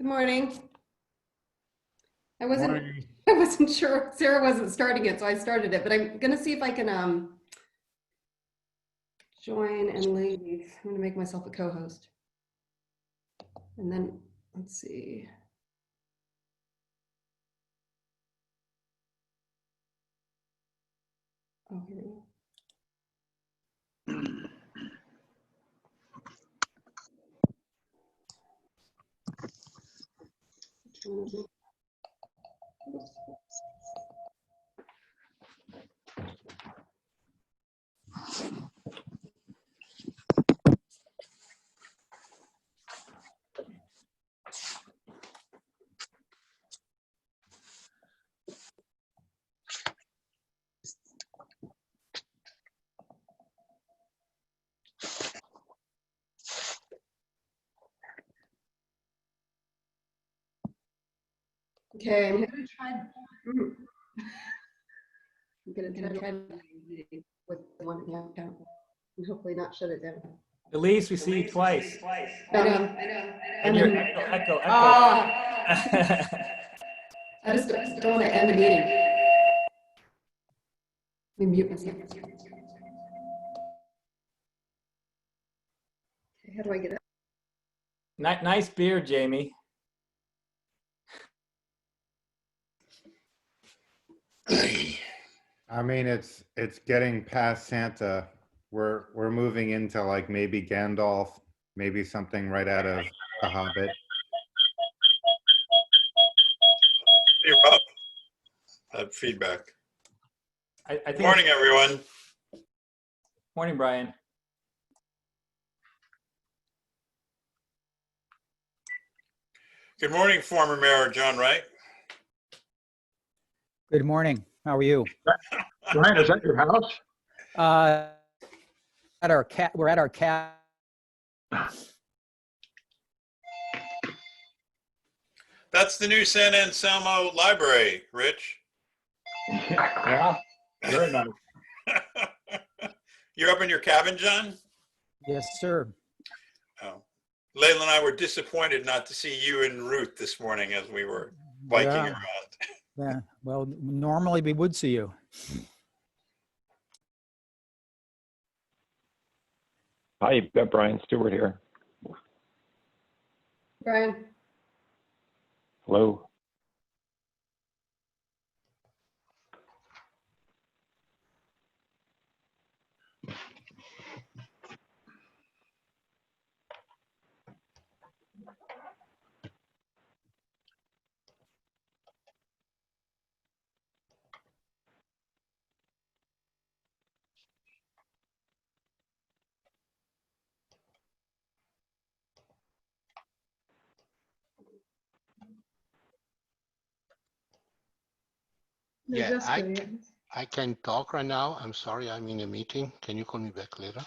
Good morning. I wasn't Morning. I wasn't sure Sarah wasn't starting it, so I started it, but I'm gonna see if I can join and leave. I'm gonna make myself a co-host. And then let's see. Oh, here we go. Okay, I'm gonna try. I'm gonna try with one account and hopefully not shut it down. Elise, we see you twice. I know. And you're echo. I just don't want to end the meeting. Let me mute myself. Okay, how do I get it? Nice beard, Jamie. I mean, it's getting past Santa. We're moving into like maybe Gandalf, maybe something right out of The Hobbit. You're up. Feedback. I think. Morning, everyone. Morning, Brian. Good morning, former Mayor John Wright. Good morning. How are you? Brian, is that your house? We're at our cat. That's the new San Anselmo Library, Rich. Yeah, very nice. You're up in your cabin, John? Yes, sir. Oh. Layla and I were disappointed not to see you and Ruth this morning as we were biking around. Yeah. Well, normally we would see you. Hi, Brian Stewart here. Brian. Hello. Yeah, I can talk right now. I'm sorry, I'm in a meeting. Can you call me back later?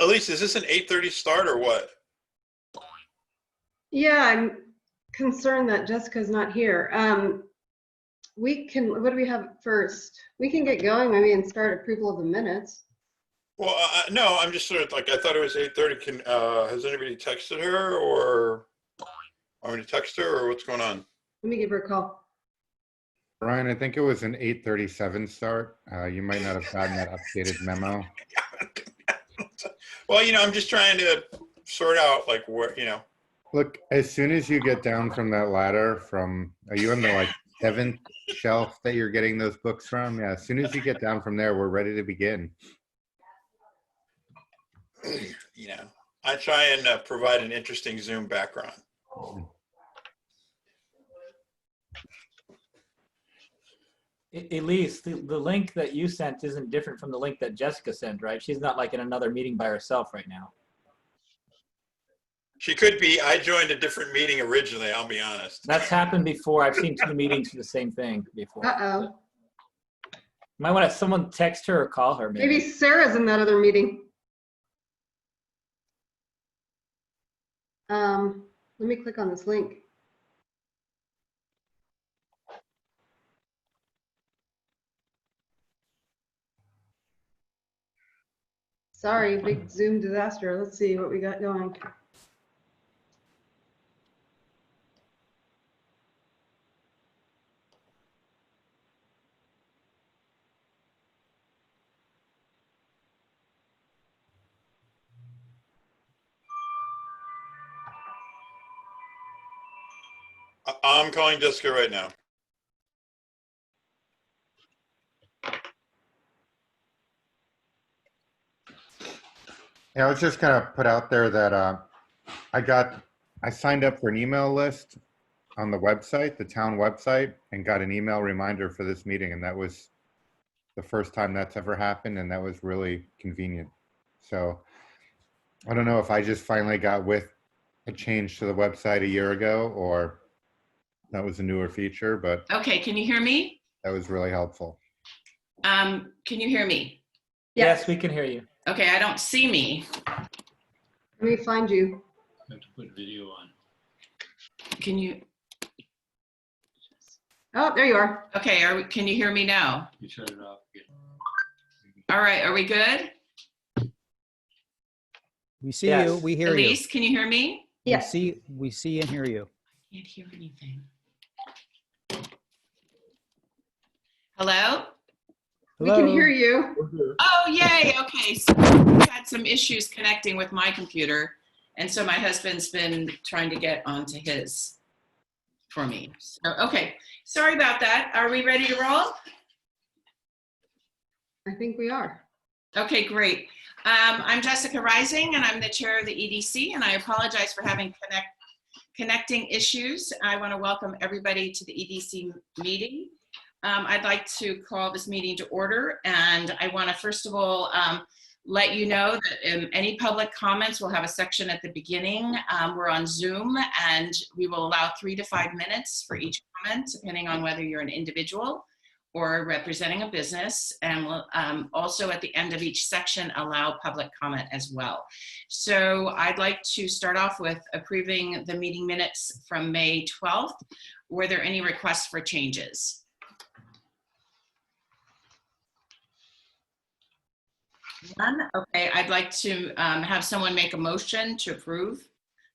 Elise, is this an 8:30 start or what? Yeah, I'm concerned that Jessica's not here. What do we have first? We can get going maybe and start approval of the minutes. Well, no, I'm just sort of like, I thought it was 8:30. Has anybody texted her or want me to text her or what's going on? Let me give her a call. Brian, I think it was an 8:37 start. You might not have gotten that updated memo. Well, I'm just trying to sort out like where, Look, as soon as you get down from that ladder are you on the like 7th shelf that you're getting those books from? Yeah, as soon as you get down from there, we're ready to begin. I try and provide an interesting Zoom background. Elise, the link that you sent isn't different from the link that Jessica sent, right? She's not like in another meeting by herself right now. She could be. I joined a different meeting originally, I'll be honest. That's happened before. I've seen 2 meetings for the same thing before. Uh-oh. Might want to someone text her or call her. Maybe Sarah's in that other meeting. Let me click on this link. Sorry, big Zoom disaster. Let's see what we got going. I'm calling Jessica right now. Yeah, I was just gonna put out there that I signed up for an email list on the website, the town website, and got an email reminder for this meeting, and that was the first time that's ever happened, and that was really convenient. So I don't know if I just finally got with a change to the website a year ago, or that was a newer feature, but Okay, can you hear me? that was really helpful. Can you hear me? Yes, we can hear you. Okay, I don't see me. Let me find you. Have to put video on. Can you? Oh, there you are. Okay, can you hear me now? You shut it off again. All right, are we good? We see Yes. you, we hear you. Elise, can you hear me? Yes. We see and hear you. I can't hear anything. Hello? We can hear you. Oh, yay, okay. So we had some issues connecting with my computer, and so my husband's been trying to get onto his for me. So, okay, sorry about that. Are we ready to roll? I think we are. Okay, great. I'm Jessica Rising, and I'm the chair of the EDC, and I apologize for having connecting issues. I want to welcome everybody to the EDC meeting. I'd like to call this meeting to order, and I want to first of all let you know that any public comments will have a section at the beginning. We're on Zoom, and we will allow 3 to 5 minutes for each comment, depending on whether you're an individual or representing a business, and we'll also at the end of each section allow public comment as well. So I'd like to start off with approving the meeting minutes from May 12th. Were there any requests for changes? None? Okay, I'd like to have someone make a motion to approve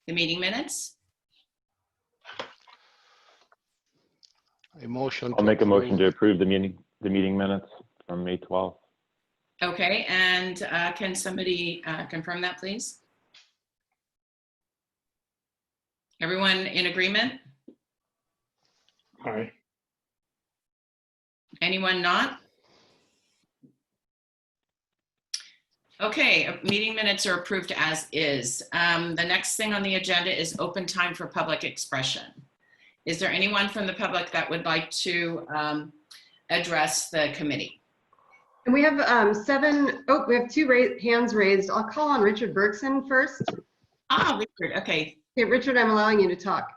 the meeting minutes. I'll make a motion to approve. approve the meeting minutes from May 12th. Okay, and can somebody confirm that, please? Everyone in agreement? Aye. Anyone not? Okay, meeting minutes are approved as is. The next thing on the agenda is open time for public expression. Is there anyone from the public that would like to address the committee? And we have we have 2 hands raised. I'll call on Richard Bergson first. Ah, Richard, okay. Okay, Richard, I'm allowing you to talk.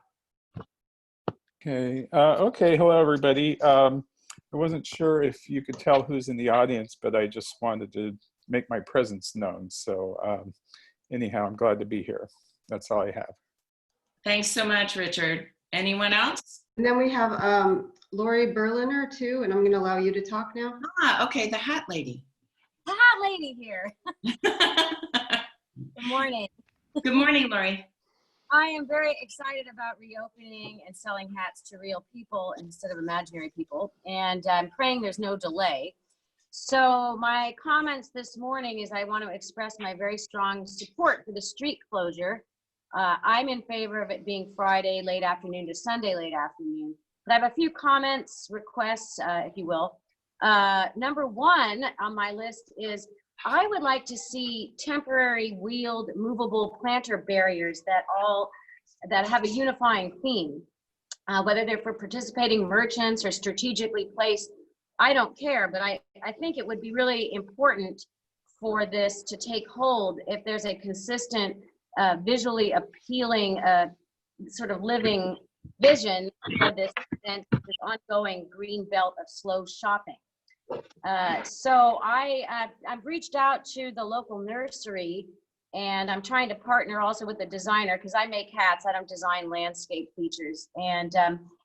Okay. Okay. Hello, everybody. I wasn't sure if you could tell who's in the audience, but I just wanted to make my presence known. So anyhow, I'm glad to be here. That's all I have. Thanks so much, Richard. Anyone else? And then we have Lori Berliner too, and I'm going to allow you to talk now. Ah, okay, the hat lady. The hat lady here. Good morning. Good morning, Lori. I am very excited about reopening and selling hats to real people instead of imaginary people, and I'm praying there's no delay. So my comments this morning is I want to express my very strong support for the street closure. I'm in favor of it being Friday late afternoon to Sunday late afternoon. But I have a few comments, requests, if you will. Number one on my list is I would like to see temporary wheeled movable planter barriers that have a unifying theme. Whether they're for participating merchants or strategically placed, I don't care, but I think it would be really important for this to take hold if there's a consistent, visually appealing, sort of living vision for this event, this ongoing green belt of slow shopping. So I've reached out to the local nursery, and I'm trying to partner also with the designer because I make hats, I don't design landscape features. And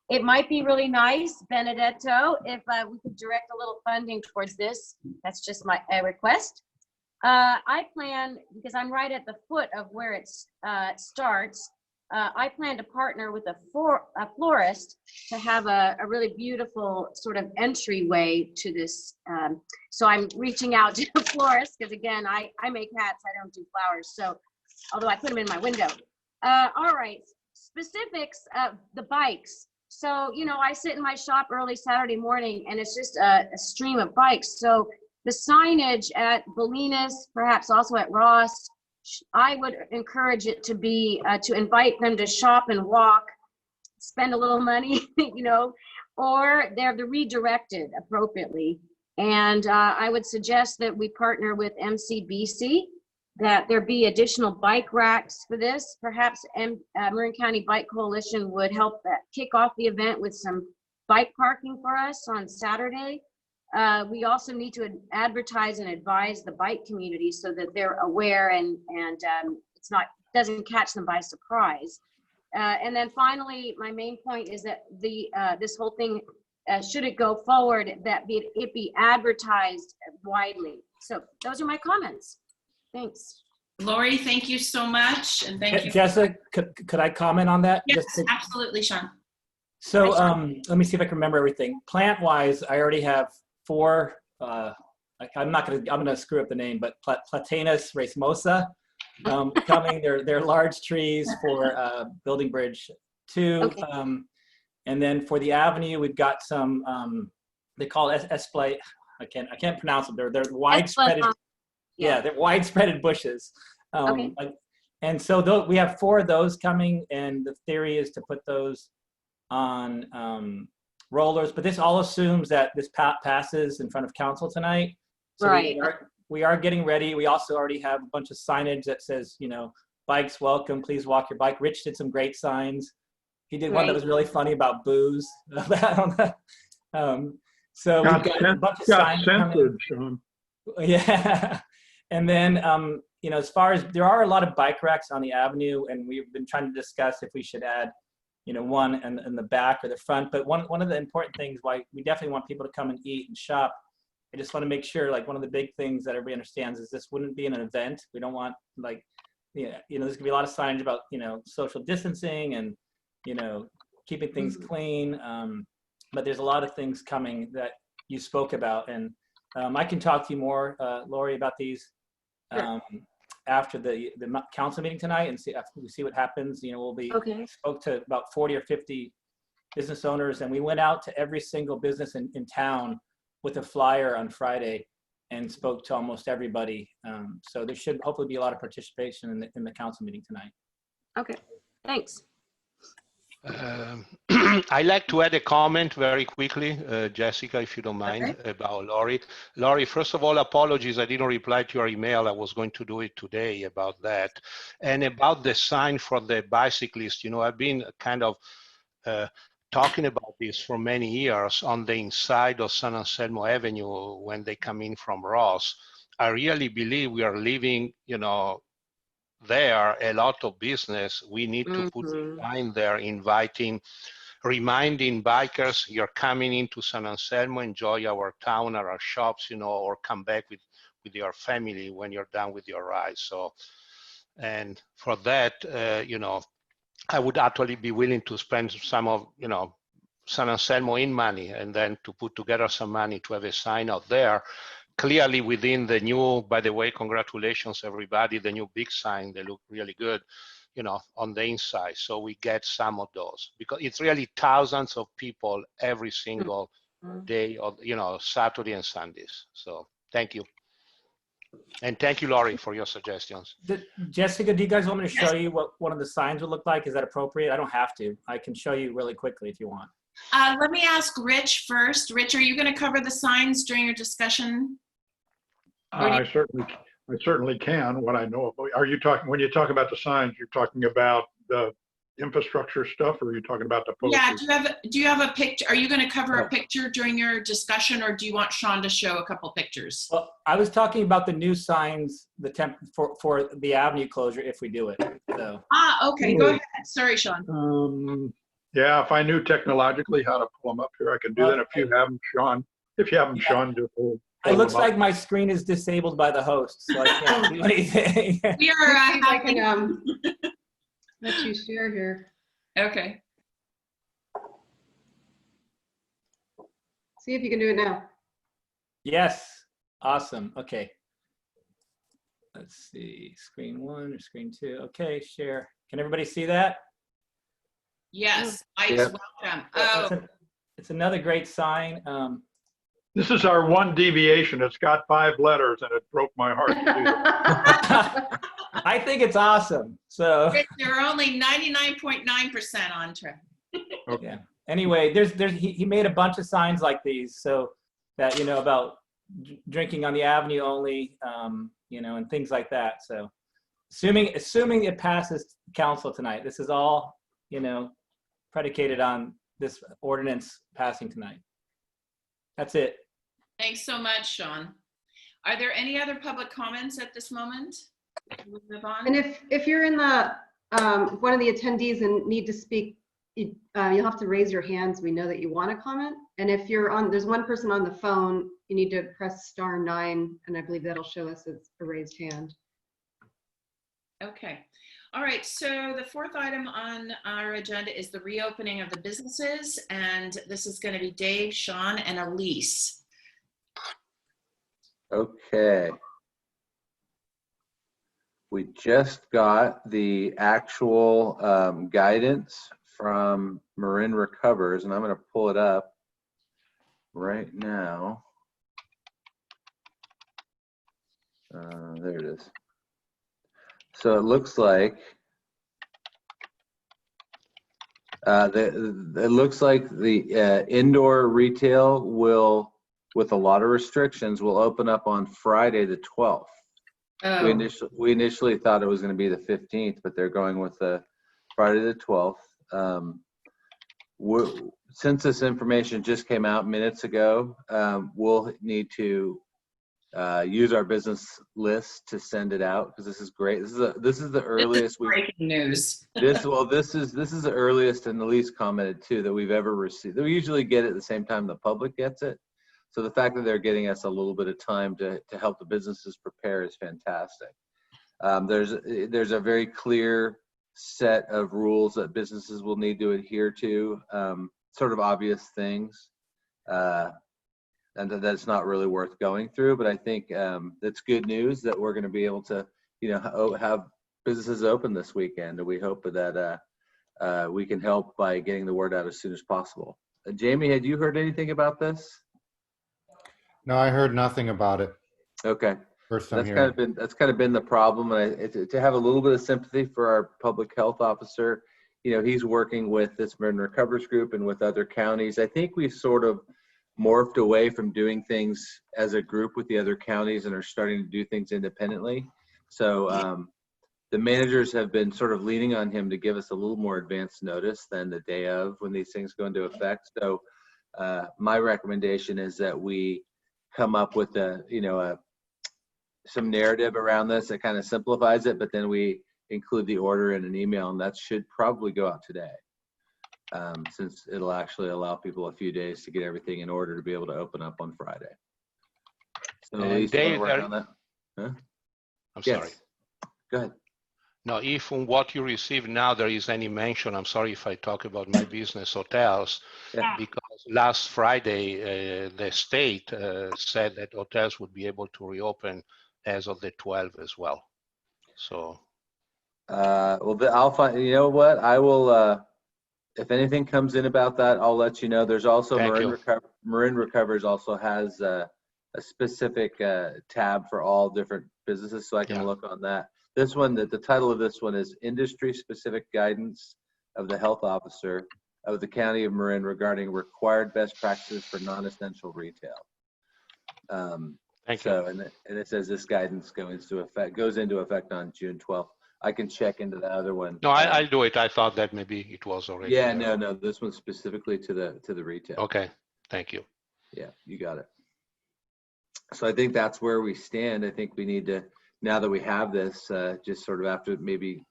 it might be really nice, Benedetto, if we could direct a little funding towards this. That's just my request. I plan, because I'm right at the foot of where it starts, I plan to partner with a florist to have a really beautiful sort of entryway to this. So I'm reaching out to the florist because, again, I make hats, I don't do flowers. So, although I put them in my window. All right, specifics of the bikes. So, you know, I sit in my shop early Saturday morning and it's just a stream of bikes. So the signage at Bolinas, perhaps also at Ross, I would encourage it to be, to invite them to shop and walk, spend a little money, you know, or they're redirected appropriately. And I would suggest that we partner with MCBC, that there be additional bike racks for this. Perhaps Marin County Bike Coalition would help kick off the event with some bike parking for us on Saturday. We also need to advertise and advise the bike community so that they're aware and doesn't catch them by surprise. And then finally, my main point is that this whole thing, should it go forward, that it be advertised widely. So those are my comments. Thanks. Lori, thank you so much. And thank you. Jessica, could I comment on that? Yes, absolutely, Sean. So let me see if I can remember everything. Plant-wise, I already have 4, I'm gonna screw up the name, but Platanus racemosa coming. They're large trees for Building Bridge 2. Okay. And then for the avenue, we've got some, they call it esplay. I can't pronounce them. They're widespread. Yeah, they're widespread bushes. Okay. And so we have 4 of those coming, and the theory is to put those on rollers. But this all assumes that this passes in front of council tonight. So right. We are getting ready. We also already have a bunch of signage that says, you know, bikes welcome, please walk your bike. Rich did some great signs. He did one that was really funny about booze. So we've got a bunch of signs coming. Yeah. And then, you know, as far as there are a lot of bike racks on the avenue, and we've been trying to discuss if we should add, you know, one in the back or the front. But one of the important things why we definitely want people to come and eat and shop, I just want to make sure, like, one of the big things that everybody understands is this wouldn't be an event. We don't want, like, you know, there's gonna be a lot of signage about, you know, social distancing and, you know, keeping things clean. But there's a lot of things coming that you spoke about, and I can talk to you more, Lori, about these after the council meeting tonight, and see what happens. You know, we spoke to about 40 or 50 business owners, and we went out to every single business in town with a flyer on Friday and spoke to almost everybody. So there should hopefully be a lot of participation in the council meeting tonight. Okay, thanks. I'd like to add a comment very quickly, Jessica, if you don't mind, about Lori. Lori, first of all, apologies, I didn't reply to your email. I was going to do it today about that. And about the sign for the bicyclist, you know, I've been kind of talking about this for many years on the inside of San Anselmo Avenue when they come in from Ross. I really believe we are leaving, you know, there a lot of business. We need to put a sign there inviting, reminding bikers, you're coming into San Anselmo, enjoy our town or our shops, you know, or come back with your family when you're done with your ride. So, and for that, you know, I would actually be willing to spend some of, you know, San Anselmo in money, and then to put together some money to have a sign out there, clearly within the new, by the way, congratulations everybody, the new big sign, they look really good, you know, on the inside. So we get some of those, because it's really thousands of people every single day of, you know, Saturday and Sundays. So thank you. And thank you, Laurie, for your suggestions. Jessica, do you guys want me to show you what one of the signs would look like? Is that appropriate? I don't have to. I can show you really quickly if you want. Let me ask Rich first. Rich, are you going to cover the signs during your discussion? I certainly can. What I know of. Are you talking, when you talk about the signs, you're talking about the infrastructure stuff, or are you talking about the posters? Yeah. Do you have a picture? Are you going to cover a picture during your discussion, or do you want Sean to show a couple pictures? Well, I was talking about the new signs, the for the avenue closure if we do it. So. Okay. Go ahead. Sorry, Sean. Yeah, if I knew technologically how to pull them up here, I can do that. If you have them, Sean, just pull it looks like my screen is disabled by the host, so I can't do anything. We are I can let you share here. Okay. See if you can do it now. Yes. Awesome. Okay. Let's see. Screen 1 or screen 2. Okay, share. Can everybody see that? Yes. Mike's welcome. It's another great sign. This is our one deviation. It's got 5 letters, and it broke my heart to do that. I think it's awesome. So they're only 99.9% on track. Okay. Yeah. Anyway, he made a bunch of signs like these, so that, you know, about drinking on the avenue only, you know, and things like that. So assuming it passes council tonight, this is all, you know, predicated on this ordinance passing tonight. That's it. Thanks so much, Sean. Are there any other public comments at this moment? We'll move on. And if you're in the one of the attendees and need to speak, you'll have to raise your hands. We know that you want to comment. And if you're on, there's one person on the phone, you need to press *9, and I believe that'll show us as a raised hand. Okay. All right. So the fourth item on our agenda is the reopening of the businesses, and this is going to be Dave, Sean, and Elise. Okay. We just got the actual guidance from Marin Recovers, and I'm going to pull it up right now. There it is. So it looks like the indoor retail will, with a lot of restrictions, will open up on Friday the 12th. Oh. We initially thought it was going to be the 15th, but they're going with the Friday the 12th. Since this information just came out minutes ago, we'll need to use our business list to send it out, because this is great. This is the earliest. Breaking news. This is the earliest, and Elise commented too, that we've ever received. We usually get it at the same time the public gets it. So the fact that they're getting us a little bit of time to help the businesses prepare is fantastic. There's a very clear set of rules that businesses will need to adhere to, sort of obvious things, and that's not really worth going through. But I think that's good news that we're going to be able to, you know, have businesses open this weekend, and we hope that we can help by getting the word out as soon as possible. Jamie, had you heard anything about this? No, I heard nothing about it. Okay. First time that's hearing. That's kind of been the problem, and to have a little bit of sympathy for our public health officer. You know, he's working with this Marin Recovers group and with other counties. I think we've sort of morphed away from doing things as a group with the other counties and are starting to do things independently. So the managers have been sort of leaning on him to give us a little more advance notice than the day of when these things go into effect. So my recommendation is that we come up with a some narrative around this that kind of simplifies it, but then we include the order in an email, and that should probably go out today, since it'll actually allow people a few days to get everything in order to be able to open up on Friday. So Elise, you wanna work on that? Huh? I'm Yes. sorry. Go ahead. Now, if from what you receive now there is any mention, I'm sorry if I talk about my business, hotels, because last Friday the state said that hotels would be able to reopen as of the 12th as well. So. Well, I'll find. You know what? I will. If anything comes in about that, I'll let you know. There's also Marin Recovers also has a specific tab for all different businesses, so I can look on that. This one, the title of this one is Industry Specific Guidance of the Health Officer of the County of Marin regarding required best practices for non-essential retail. Thank you. And it says this guidance goes into effect on June 12th. I can check into the other one. No, I'll do it. I thought that maybe it was already. Yeah, no. This one's specifically to the retail. Okay, thank you. Yeah, you got it. So I think that's where we stand. I think we need to, now that we have this, just sort of after maybe,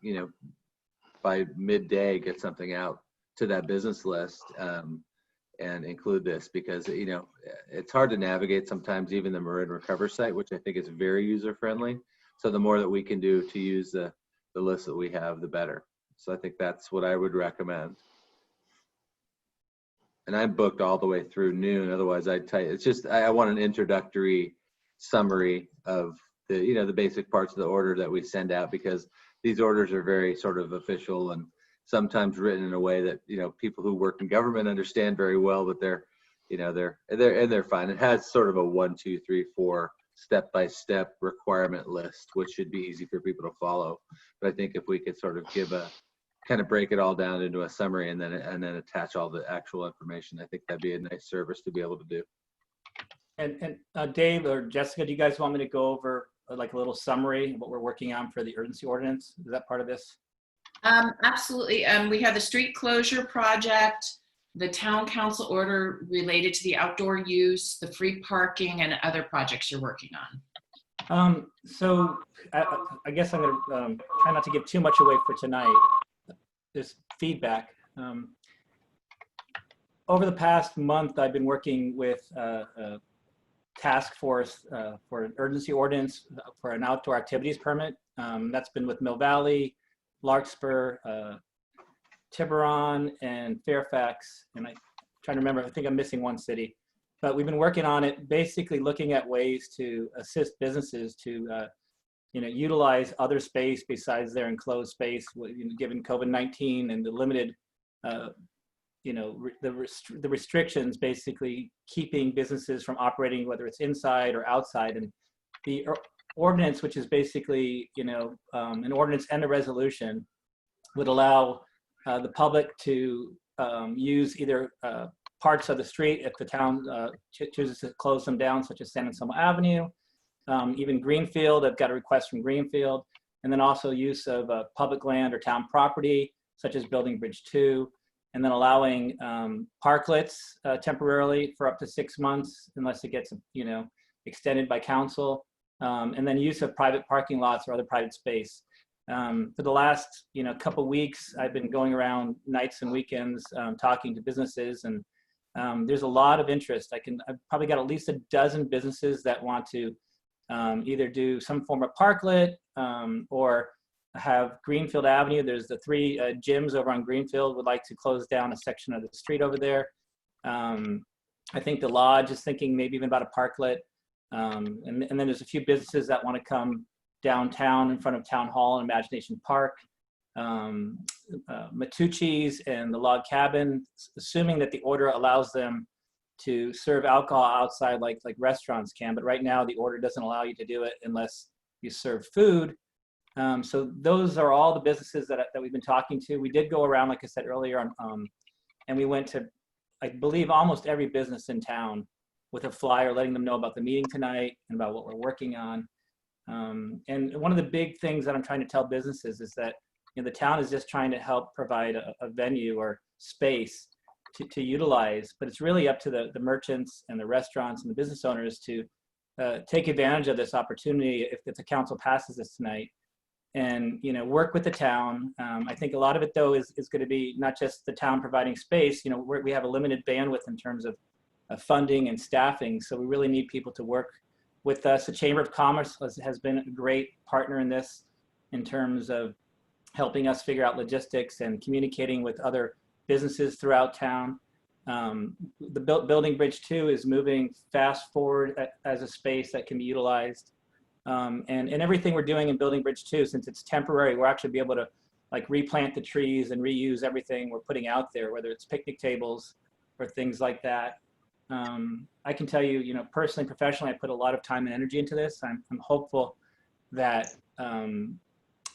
by midday, get something out to that business list and include this, because, it's hard to navigate sometimes, even the Marin Recover site, which I think is very user-friendly. So the more that we can do to use the list that we have, the better. So I think that's what I would recommend. And I'm booked all the way through noon. Otherwise, it's just, I want an introductory summary of the basic parts of the order that we send out, because these orders are very sort of official and sometimes written in a way that, people who work in government understand very well, but they're fine. It has sort of a 1, 2, 3, 4 step-by-step requirement list, which should be easy for people to follow. But I think if we could sort of break it all down into a summary and then attach all the actual information, I think that'd be a nice service to be able to do. And Dave or Jessica, do you guys want me to go over like a little summary of what we're working on for the urgency ordinance? Is that part of this? Absolutely. We have the street closure project, the town council order related to the outdoor use, the free parking, and other projects you're working on. So I guess I'm going to try not to give too much away for tonight. This feedback. Over the past month, I've been working with a task force for an urgency ordinance for an outdoor activities permit. That's been with Mill Valley, Larkspur, Tiburon, and Fairfax. And I'm trying to remember, I think I'm missing one city. But we've been working on it, basically looking at ways to assist businesses to utilize other space besides their enclosed space, given COVID-19 and the limited, the restrictions, basically keeping businesses from operating, whether it's inside or outside. And the ordinance, which is basically, an ordinance and a resolution, would allow the public to use either parts of the street if the town chooses to close them down, such as San Anselmo Avenue, even Greenfield. I've got a request from Greenfield, and then also use of public land or town property, such as Building Bridge 2, and then allowing parklets temporarily for up to 6 months, unless it gets, extended by council, and then use of private parking lots or other private space. For the last, couple weeks, I've been going around nights and weekends talking to businesses, and there's a lot of interest. I've probably got at least a dozen businesses that want to either do some form of parklet or have Greenfield Avenue. There's the 3 gyms over on Greenfield would like to close down a section of the street over there. I think the Lodge is thinking maybe even about a parklet. And then there's a few businesses that want to come downtown in front of Town Hall and Imagination Park. Matucci's and the Log Cabin, assuming that the order allows them to serve alcohol outside like restaurants can, but right now the order doesn't allow you to do it unless you serve food. So those are all the businesses that we've been talking to. We did go around, like I said earlier, and we went to, I believe, almost every business in town with a flyer letting them know about the meeting tonight and about what we're working on. And one of the big things that I'm trying to tell businesses is that the town is just trying to help provide a venue or space to utilize, but it's really up to the merchants and the restaurants and the business owners to take advantage of this opportunity if the council passes this tonight, and work with the town. I think a lot of it though is going to be not just the town providing space. We have a limited bandwidth in terms of funding and staffing, so we really need people to work with us. The Chamber of Commerce has been a great partner in this, in terms of helping us figure out logistics and communicating with other businesses throughout town. The Building Bridge 2 is moving fast forward as a space that can be utilized. And everything we're doing in Building Bridge 2, since it's temporary, we'll actually be able to like replant the trees and reuse everything we're putting out there, whether it's picnic tables or things like that. I can tell you, personally, professionally, I put a lot of time and energy into this. I'm hopeful that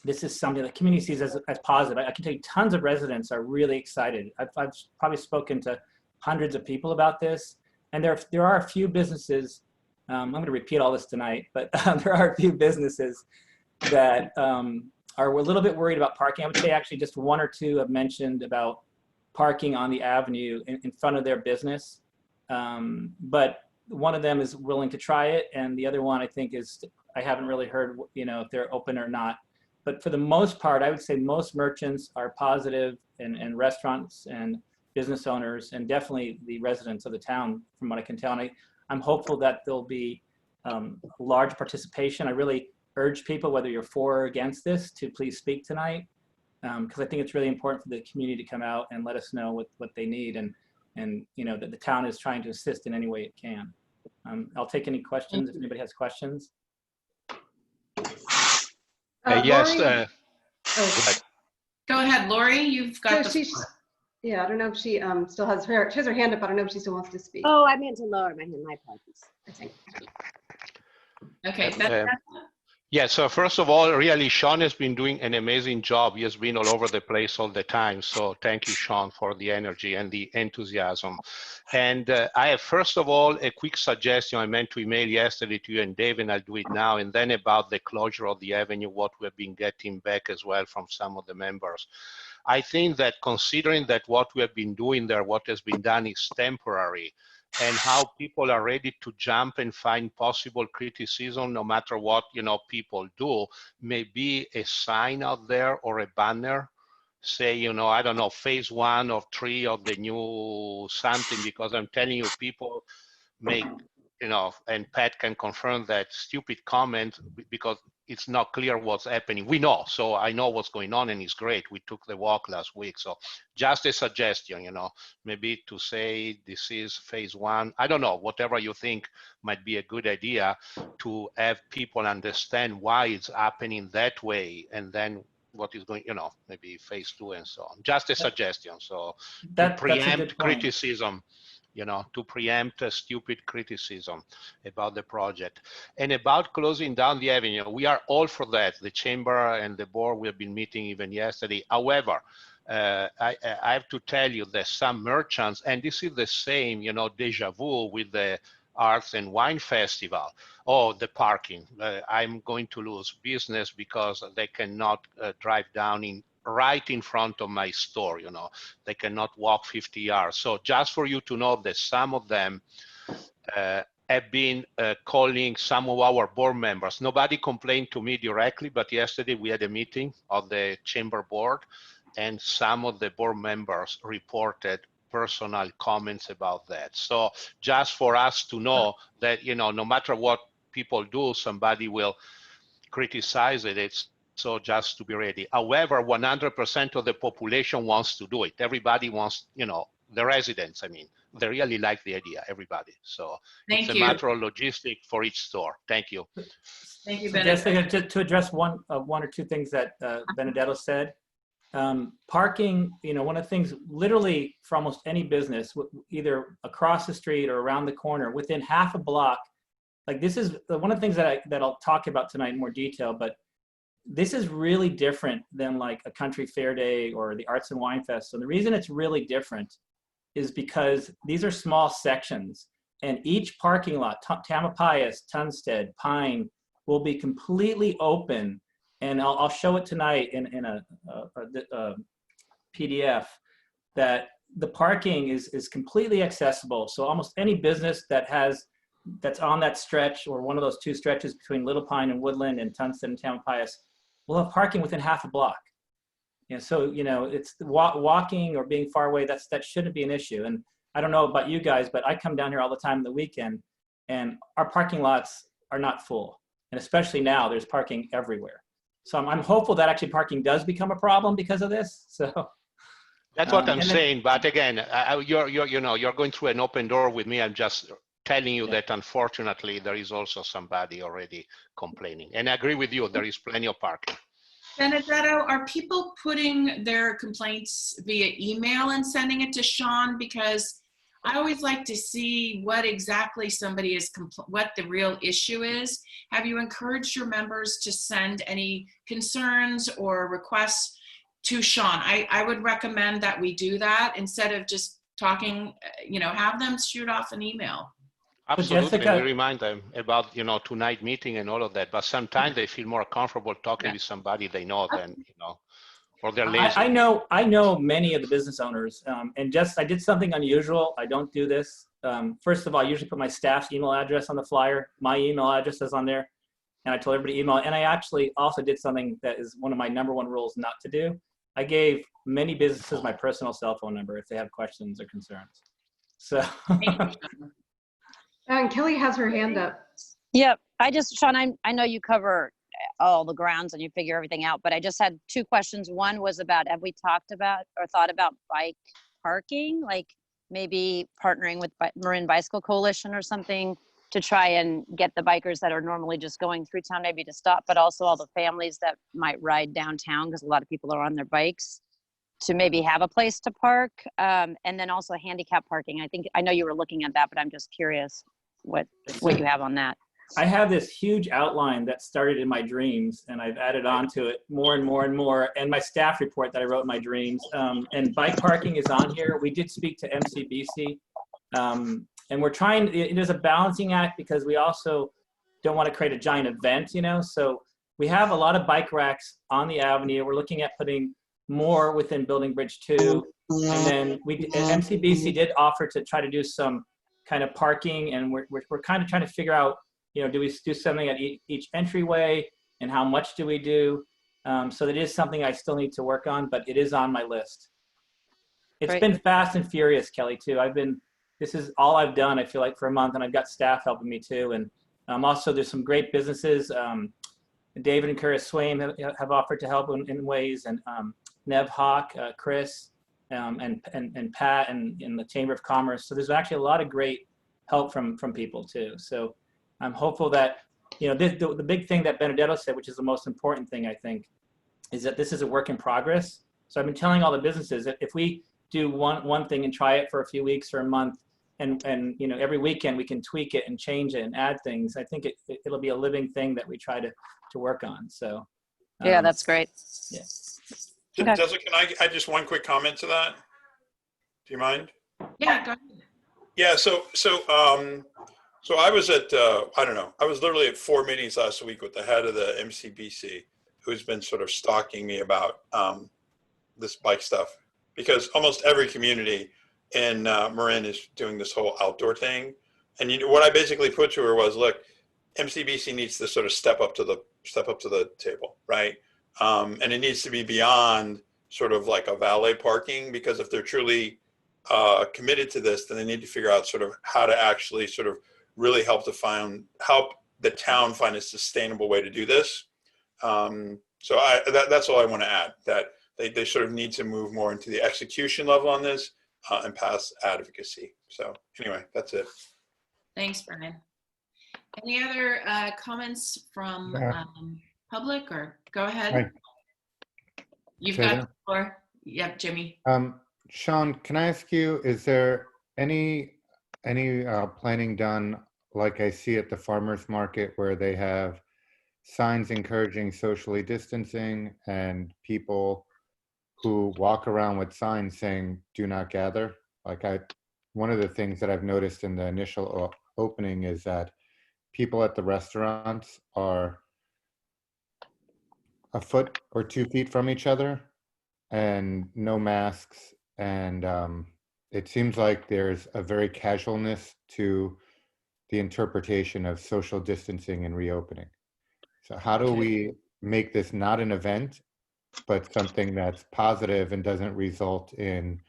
this is something that community sees as positive. I can tell you tons of residents are really excited. I've probably spoken to hundreds of people about this, and there are a few businesses, I'm going to repeat all this tonight, but there are a few businesses that are a little bit worried about parking. I would say actually just one or two have mentioned about parking on the avenue in front of their business. But one of them is willing to try it, and the other one I think is, I haven't really heard, if they're open or not. But for the most part, I would say most merchants are positive, and restaurants and business owners, and definitely the residents of the town, from what I can tell. And I'm hopeful that there'll be large participation. I really urge people, whether you're for or against this, to please speak tonight, because I think it's really important for the community to come out and let us know what they need, and that the town is trying to assist in any way it can. I'll take any questions if anybody has questions. Yes. Go ahead, Lori. You've got Yeah, I don't know if she still has her hand up. I don't know if she still wants to speak. Oh, I meant to lower my hand. My apologies. Okay. Yeah, so first of all, really, Sean has been doing an amazing job. He has been all over the place all the time. So thank you, Sean, for the energy and the enthusiasm. And I have, first of all, a quick suggestion I meant to email yesterday to you and Dave, and I'll do it now. And then about the closure of the avenue, what we've been getting back as well from some of the members. I think that considering that what we have been doing there, what has been done is temporary, and how people are ready to jump and find possible criticism no matter what people do, may be a sign out there or a banner, say, I don't know, phase 1 or 3 of the new something, because I'm telling you, people make, and Pat can confirm that, stupid comment because it's not clear what's happening. We know, so I know what's going on, and it's great. We took the walk last week. So just a suggestion, maybe to say this is phase 1. I don't know, whatever you think might be a good idea, to have people understand why it's happening that way, and then what is going, maybe phase 2 and so on. Just a suggestion. So to preempt criticism, to preempt a stupid criticism about the project. And about closing down the avenue, we are all for that. The chamber and the board, we have been meeting even yesterday. However, I have to tell you that some merchants, and this is the same, deja vu with the Arts and Wine Festival. Oh, the parking, I'm going to lose business because they cannot drive down right in front of my store, they cannot walk 50 yards. So just for you to know that some of them have been calling some of our board members. Nobody complained to me directly, but yesterday we had a meeting of the chamber board, and some of the board members reported personal comments about that. So just for us to know that, no matter what people do, somebody will criticize it. So just to be ready. However, 100% of the population wants to do it. Everybody wants, the residents, they really like the idea, everybody. So it's a matter of logistics for each store. Thank you. Thank you, Benedetto. Just to address one or two things that Benedetto said. Parking, one of the things, literally for almost any business, either across the street or around the corner, within half a block, like this is one of the things that I'll talk about tonight in more detail, but this is really different than like a country fair day or the Arts and Wine Fest. So the reason it's really different is because these are small sections, and each parking lot, Tamalpais, Tunstead, Pine, will be completely open. And I'll show it tonight in a PDF, that the parking is completely accessible. So almost any business that has that's on that stretch, or one of those two stretches between Little Pine and Woodland and Tunstead and Tamalpais, will have parking within half a block. So, it's walking or being far away, that shouldn't be an issue. And I don't know about you guys, but I come down here all the time on the weekend, and our parking lots are not full. And especially now, there's parking everywhere. So I'm hopeful that actually parking does become a problem because of this. So that's what I'm saying. But again, you're going through an open door with me. I'm just telling you that unfortunately there is also somebody already complaining. And I agree with you. There is plenty of parking. Benedetto, are people putting their complaints via email and sending it to Sean? Because I always like to see what exactly somebody is, what the real issue is. Have you encouraged your members to send any concerns or requests to Sean? I would recommend that we do that instead of just talking, have them shoot off an email. Absolutely, Jessica, we remind them about, tonight meeting and all of that, but sometimes they feel more comfortable talking with somebody they know than, or they're lazy. I know many of the business owners, and I did something unusual. I don't do this. First of all, I usually put my staff's email address on the flyer. My email address is on there, and I told everybody to email. And I actually also did something that is one of my #1 rules not to do. I gave many businesses my personal cell phone number if they have questions or concerns. So. And Kelly has her hand up. Yep. Sean, I know you cover all the grounds and you figure everything out, but I just had 2 questions. One was about, have we talked about or thought about bike parking, like maybe partnering with Marin Bicycle Coalition or something to try and get the bikers that are normally just going through town maybe to stop, but also all the families that might ride downtown, because a lot of people are on their bikes, to maybe have a place to park, and then also handicap parking. I know you were looking at that, but I'm just curious what you have on that. I have this huge outline that started in my dreams, and I've added on to it more and more and more, and my staff report that I wrote in my dreams. And bike parking is on here. We did speak to MCBC, and we're trying, it is a balancing act because we also don't want to create a giant event, so we have a lot of bike racks on the avenue. We're looking at putting more within Building Bridge 2, and then MCBC did offer to try to do some kind of parking, and we're kind of trying to figure out, do we do something at each entryway, and how much do we do? So that is something I still need to work on, but it is on my list. It's been fast and furious, Kelly, too. This is all I've done, I feel like, for a month, and I've got staff helping me too. And also there's some great businesses. David and Curtis Swain have offered to help in ways, and Nev Hawk, Chris, and Pat, and in the Chamber of Commerce. So there's actually a lot of great help from people too. So I'm hopeful that, the big thing that Benedetto said, which is the most important thing, I think, is that this is a work in progress. So I've been telling all the businesses that if we do one thing and try it for a few weeks or a month, and every weekend we can tweak it and change it and add things, I think it'll be a living thing that we try to work on. So yeah, that's great. Yeah. Okay. Jessica, can I add just one quick comment to that? Do you mind? Yeah, go ahead. Yeah, so I was at, I was literally at 4 meetings last week with the head of the MCBC, who's been sort of stalking me about this bike stuff, because almost every community in Marin is doing this whole outdoor thing. And what I basically put to her was, look, MCBC needs to sort of step up to the table, right? And it needs to be beyond sort of like a valet parking, because if they're truly committed to this, then they need to figure out sort of how to actually sort of really help the town find a sustainable way to do this. So that's all I want to add, that they sort of need to move more into the execution level on this and past advocacy. So anyway, that's it. Thanks, Brian. Any other comments from public, or go ahead? Hi. You've got the floor. Yep, Jimmy. Sean, can I ask you, is there any planning done, like I see at the farmers market, where they have signs encouraging socially distancing and people who walk around with signs saying "do not gather"? One of the things that I've noticed in the initial opening is that people at the restaurants are a foot or 2 feet from each other, and no masks. And it seems like there's a very casualness to the interpretation of social distancing and reopening. So how do we make this not an event, but something that's positive and doesn't result in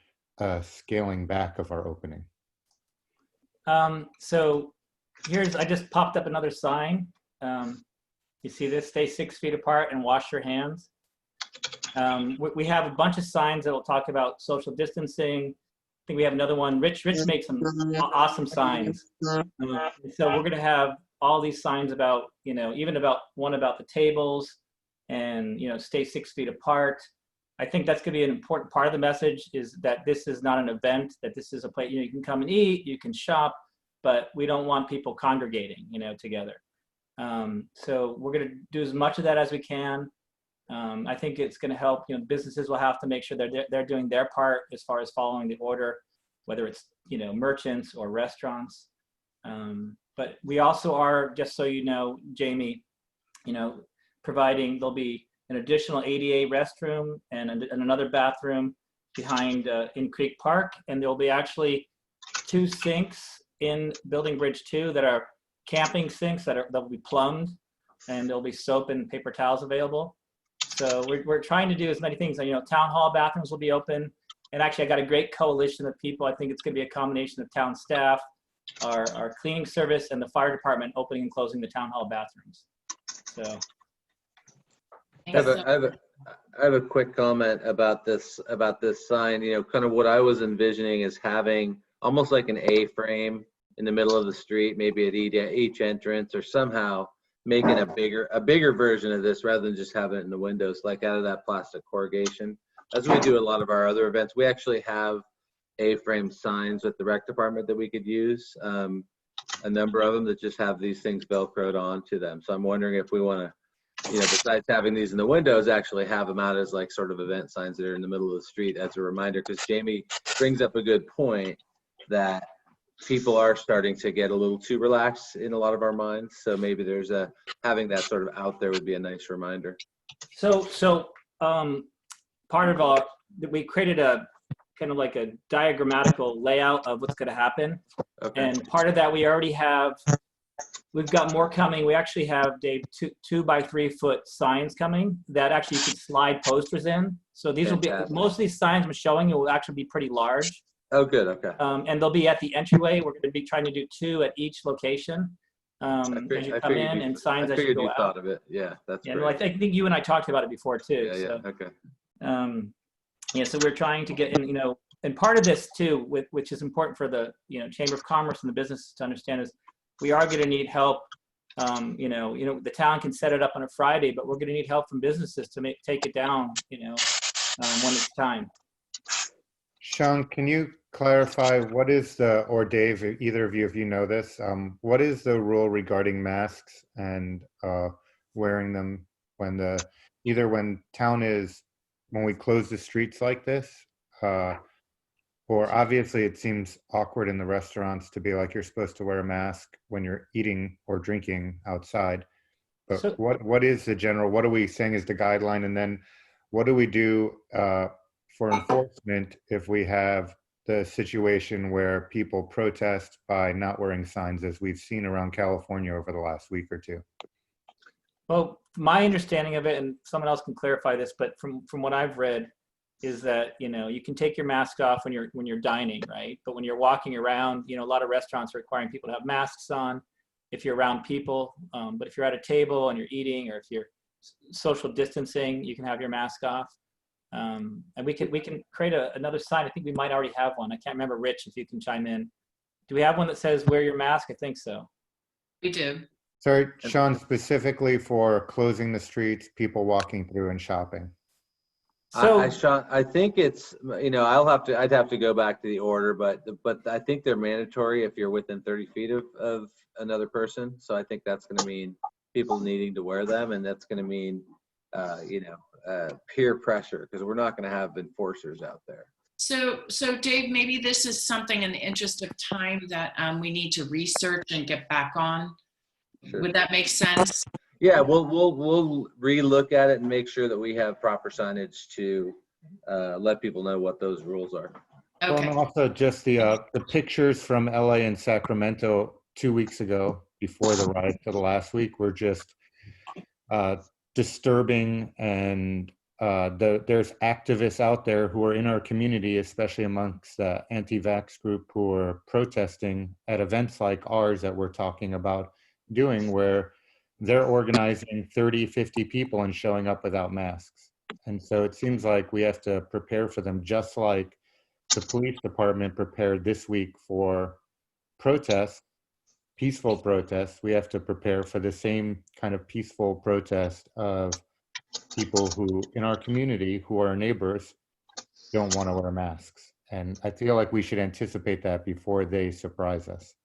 scaling back of our opening? So I just popped up another sign. You see this, stay 6 feet apart and wash your hands. We have a bunch of signs that will talk about social distancing. I think we have another one. Rich makes some awesome signs. So we're gonna have all these signs about, even about one about the tables and, stay 6 feet apart. I think that's gonna be an important part of the message, is that this is not an event, that this is a place, you can come and eat, you can shop, but we don't want people congregating, together. So we're gonna do as much of that as we can. I think it's going to help. Businesses will have to make sure they're doing their part as far as following the order, whether it's merchants or restaurants. But we also are, just so you know, Jamie, providing, there'll be an additional ADA restroom and another bathroom behind in Creek Park, and there'll be actually 2 sinks in Building Bridge 2 that are camping sinks they'll be plumbed, and there'll be soap and paper towels available. So we're trying to do as many things. Town hall bathrooms will be open. And actually, I got a great coalition of people. I think it's going to be a combination of town staff, our cleaning service, and the fire department opening and closing the town hall bathrooms. So I have a quick comment about this sign. Kind of what I was envisioning is having almost like an A-frame in the middle of the street, maybe at each entrance, or somehow making a bigger version of this rather than just having it in the windows, like out of that plastic corrugation. As we do a lot of our other events, we actually have A-frame signs at the rec department that we could use, a number of them that just have these things Velcroed onto them. So I'm wondering if we want to, besides having these in the windows, actually have them out as like sort of event signs that are in the middle of the street as a reminder, because Jamie brings up a good point that people are starting to get a little too relaxed in a lot of our minds. So maybe there's having that sort of out there would be a nice reminder. So part of we created a kind of like a diagrammatical layout of what's going to happen. Okay. And part of that, we've got more coming. We actually have, Dave, 2 by 3 foot signs coming that actually you can slide posters in. So these will be, most of these signs I'm showing you will actually be pretty large. Oh, good. Okay. And they'll be at the entryway. We're going to be trying to do 2 at each location as you come in, and signs as you go out. Thought of it. Yeah, that's great. Well, I think you and I talked about it before too. Yeah. So, Okay. So we're trying to get in, and part of this too, which is important for the Chamber of Commerce and the businesses to understand, is we are going to need help. The town can set it up on a Friday, but we're going to need help from businesses to take it down. When it's time. Sean, can you clarify what is or Dave, either of you, if you know this, what is the rule regarding masks and wearing them when we close the streets like this? Or obviously it seems awkward in the restaurants to be like, you're supposed to wear a mask when you're eating or drinking outside. But so, what is the general, what are we saying is the guideline? And then what do we do for enforcement if we have the situation where people protest by not wearing signs, as we've seen around California over the last week or 2? Well, my understanding of it, and someone else can clarify this, but from what I've read, is that you can take your mask off when you're dining, right? But when you're walking around, a lot of restaurants are requiring people to have masks on if you're around people. But if you're at a table and you're eating, or if you're social distancing, you can have your mask off. And we can create another sign. I think we might already have one. I can't remember. Rich, if you can chime in. Do we have one that says wear your mask? I think so. We do. Sorry, Sean, specifically for closing the streets, people walking through and shopping. So Sean, I think it's, I'd have to go back to the order, but I think they're mandatory if you're within 30 feet of another person. So I think that's going to mean people needing to wear them, and that's going to mean, peer pressure, because we're not going to have enforcers out there. So Dave, maybe this is something in the interest of time that we need to research and get back on. Sure. Would that make sense? Yeah, we'll re-look at it and make sure that we have proper signage to let people know what those rules are. Okay. Well, and also just the pictures from LA and Sacramento 2 weeks ago before the riots of the last week were just disturbing, and there's activists out there who are in our community, especially amongst the anti-vax group, who are protesting at events like ours that we're talking about doing, where they're organizing 30, 50 people and showing up without masks. And so it seems like we have to prepare for them, just like the police department prepared this week for protests, peaceful protests. We have to prepare for the same kind of peaceful protest of people who in our community, who are neighbors, don't want to wear masks. And I feel like we should anticipate that before they surprise us.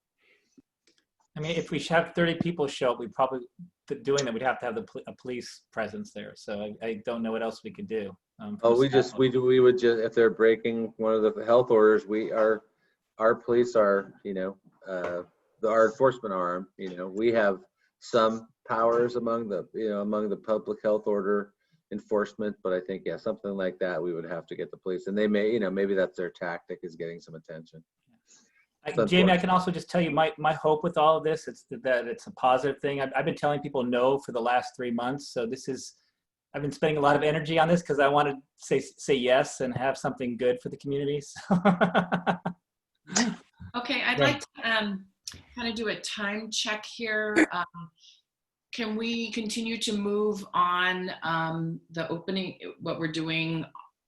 I mean, if we have 30 people show up, we probably, doing that, we'd have to have a police presence there. So I don't know what else we could do. Oh, we would just, if they're breaking one of the health orders, our police are, our enforcement arm, we have some powers among the public health order enforcement, but I think, yeah, something like that, we would have to get the police, and they may, maybe that's their tactic, is getting some attention. Jamie, I can also just tell you my hope with all of this is that it's a positive thing. I've been telling people no for the last 3 months. So I've been spending a lot of energy on this because I want to say yes and have something good for the community. So. Okay, I'd like to kind of do a time check here. Can we continue to move on the opening, what we're doing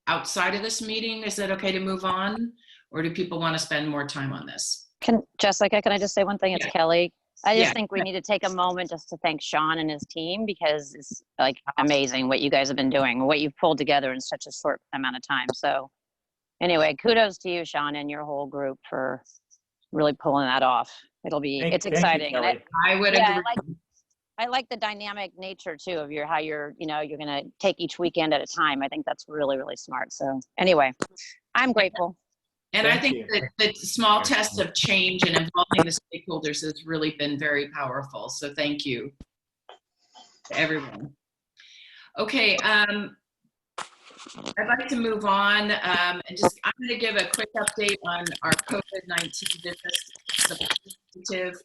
outside of this meeting? Is it okay to move on? Or do people want to spend more time on this? Jessica, can I just say one thing? It's Kelly. I just Yeah. think we need to take a moment just to thank Sean and his team, because it's like amazing what you guys have been doing, what you've pulled together in such a short amount of time. So anyway, kudos to you, Sean, and your whole group for really pulling that off. It's exciting. Thank you, I would agree. I like the dynamic nature too of how you're going to take each weekend at a time. I think that's really, really smart. So anyway, I'm grateful. And I think that the small test of change and involving the stakeholders has really been very powerful. So thank you to everyone. Okay, I'd like to move on and I'm going to give a quick update on our COVID-19 business initiative.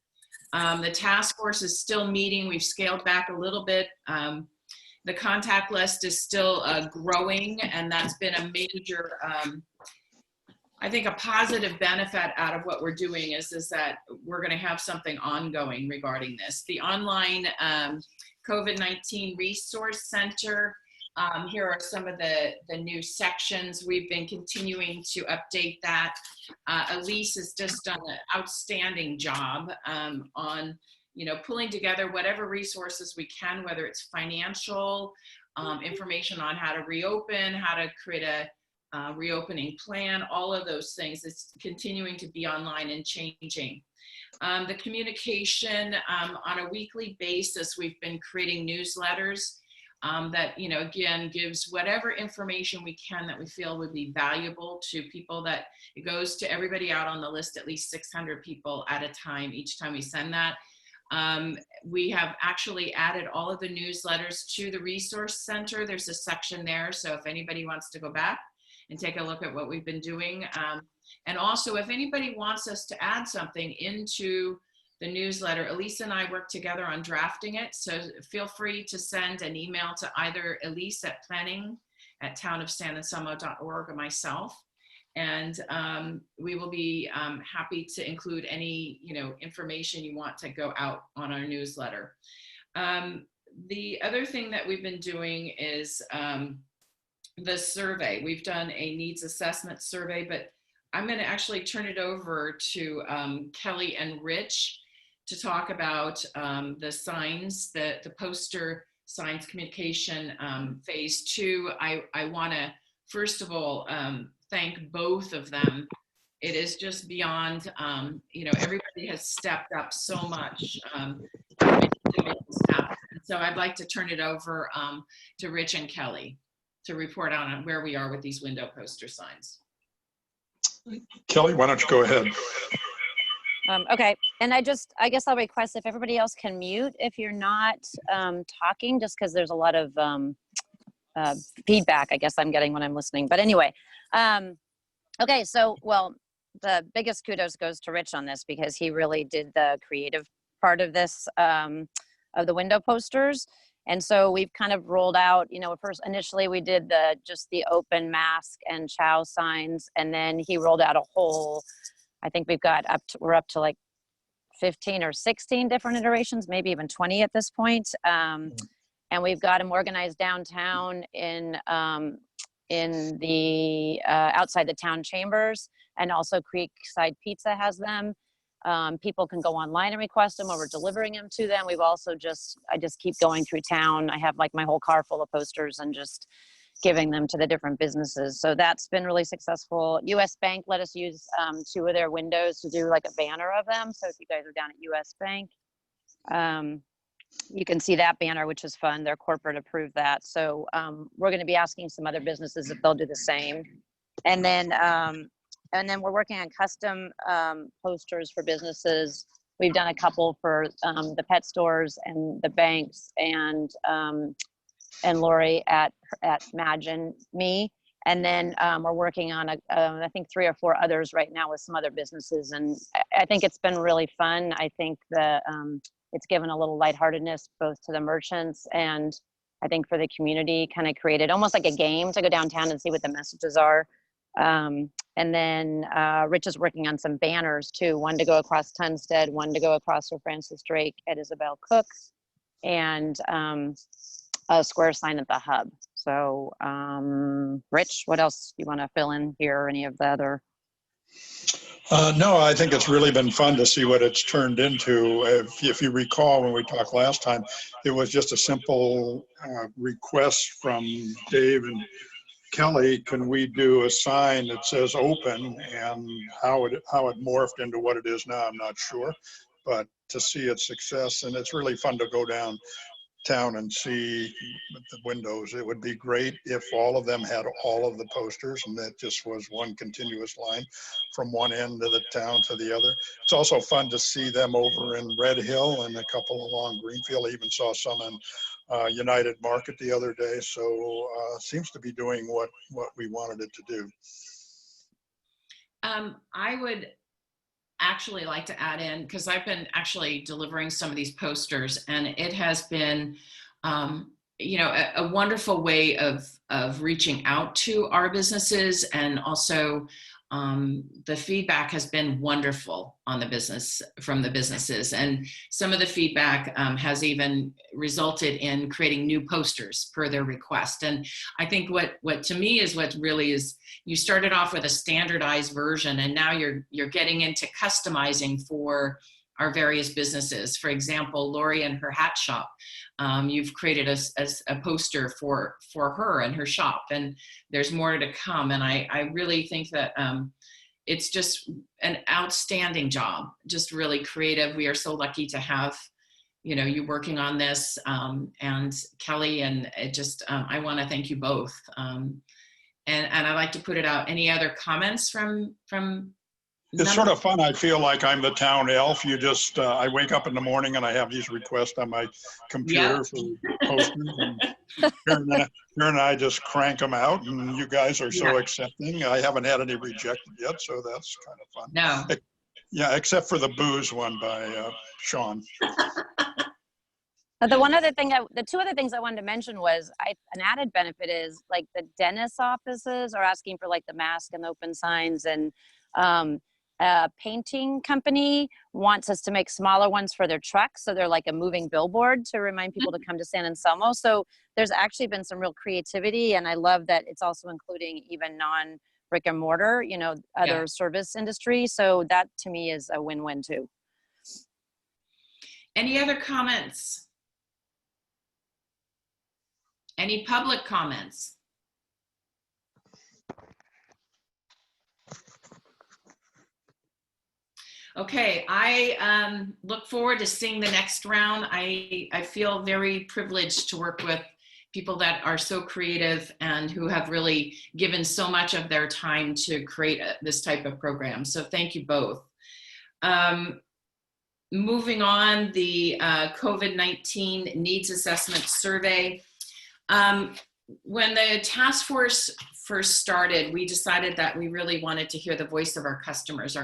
The task force is still meeting. We've scaled back a little bit. The contact list is still growing, and that's been a major I think a positive benefit out of what we're doing is that we're going to have something ongoing regarding this. The online COVID-19 Resource Center, here are some of the new sections. We've been continuing to update that. Elise has just done an outstanding job on pulling together whatever resources we can, whether it's financial, information on how to reopen, how to create a reopening plan, all of those things. It's continuing to be online and changing. The communication on a weekly basis, we've been creating newsletters that, again, gives whatever information we can that we feel would be valuable to people, that it goes to everybody out on the list, at least 600 people at a time, each time we send that. We have actually added all of the newsletters to the Resource Center. There's a section there, so if anybody wants to go back and take a look at what we've been doing. And also, if anybody wants us to add something into the newsletter, Elise and I work together on drafting it. So feel free to send an email to either Elise at planning@townofsananselmo.org or myself. And we will be happy to include any information you want to go out on our newsletter. The other thing that we've been doing is the survey. We've done a needs assessment survey, but I'm going to actually turn it over to Kelly and Rich to talk about the signs, the poster signs communication phase 2. I want to first of all thank both of them. It is just beyond, everybody has stepped up so much to make this happen. So I'd like to turn it over to Rich and Kelly to report on where we are with these window poster signs. Kelly, why don't you go ahead? Okay, and I guess I'll request if everybody else can mute if you're not talking, just because there's a lot of feedback, I guess I'm getting when I'm listening. But anyway, okay, so, well, the biggest kudos goes to Rich on this because he really did the creative part of this, of the window posters. And so we've kind of rolled out, you know, first initially we did just the open mask and chow signs, and then he rolled out a whole, I think we're up to like 15 or 16 different iterations, maybe even 20 at this point. And we've got them organized downtown in the outside the town chambers, and also Creekside Pizza has them. People can go online and request them, or we're delivering them to them. We've also I just keep going through town. I have like my whole car full of posters and just giving them to the different businesses. So that's been really successful. US Bank let us use 2 of their windows to do like a banner of them. So if you guys are down at US Bank, you can see that banner, which is fun. Their corporate approved that. So we're going to be asking some other businesses if they'll do the same. And then we're working on custom posters for businesses. We've done a couple for the pet stores and the banks and Lori at Imagine Me. And then we're working on, I think 3 or 4 others right now with some other businesses. And I think it's been really fun. I think it's given a little lightheartedness both to the merchants and I think for the community, kind of created almost like a game to go downtown and see what the messages are. And then Rich is working on some banners too, one to go across Tunstead, one to go across Sir Francis Drake at Isabel Cook, and a square sign at the hub. So Rich, what else do you want to fill in here, or any of the other? No, I think it's really been fun to see what it's turned into. If you recall, when we talked last time, it was just a simple request from Dave and Kelly, can we do a sign that says open, and how it morphed into what it is now, I'm not sure, but to see its success, and it's really fun to go downtown and see the windows. It would be great if all of them had all of the posters and that just was one continuous line from one end of the town to the other. It's also fun to see them over in Red Hill and a couple along Greenfield. I even saw some in United Market the other day. So seems to be doing what we wanted it to do. I would actually like to add in, because I've been actually delivering some of these posters, and it has been you know, a wonderful way of reaching out to our businesses, and also the feedback has been wonderful on from the businesses, and some of the feedback has even resulted in creating new posters per their request. And I think what to me is what really is, you started off with a standardized version, and now you're getting into customizing for our various businesses. For example, Lori and her hat shop, you've created a poster for her and her shop, and there's more to come. And I really think that it's just an outstanding job, just really creative. We are so lucky to have, you know, you working on this, and Kelly, and it just, I want to thank you both. And I'd like to put it out. Any other comments from It's sort of fun. I feel like I'm the town elf. You just, I wake up in the morning and I have these requests on my computer for posters, and Karen and I just crank them out, and you guys are so accepting. I haven't had any rejected yet, so that's kind of fun. No. Yeah, except for the booze one by Sean. The two other things I wanted to mention was an added benefit is like the dentist offices are asking for like the mask and open signs, and a painting company wants us to make smaller ones for their trucks. So they're like a moving billboard to remind people to come to San Anselmo. So there's actually been some real creativity. And I love that it's also including even non-brick and mortar, you know, other service industry. So that to me is a win-win too. Any other comments? Any public comments? Okay, I look forward to seeing the next round. I feel very privileged to work with people that are so creative and who have really given so much of their time to create this type of program. So thank you both. Moving on, the COVID-19 Needs Assessment Survey. When the task force first started, we decided that we really wanted to hear the voice of our customers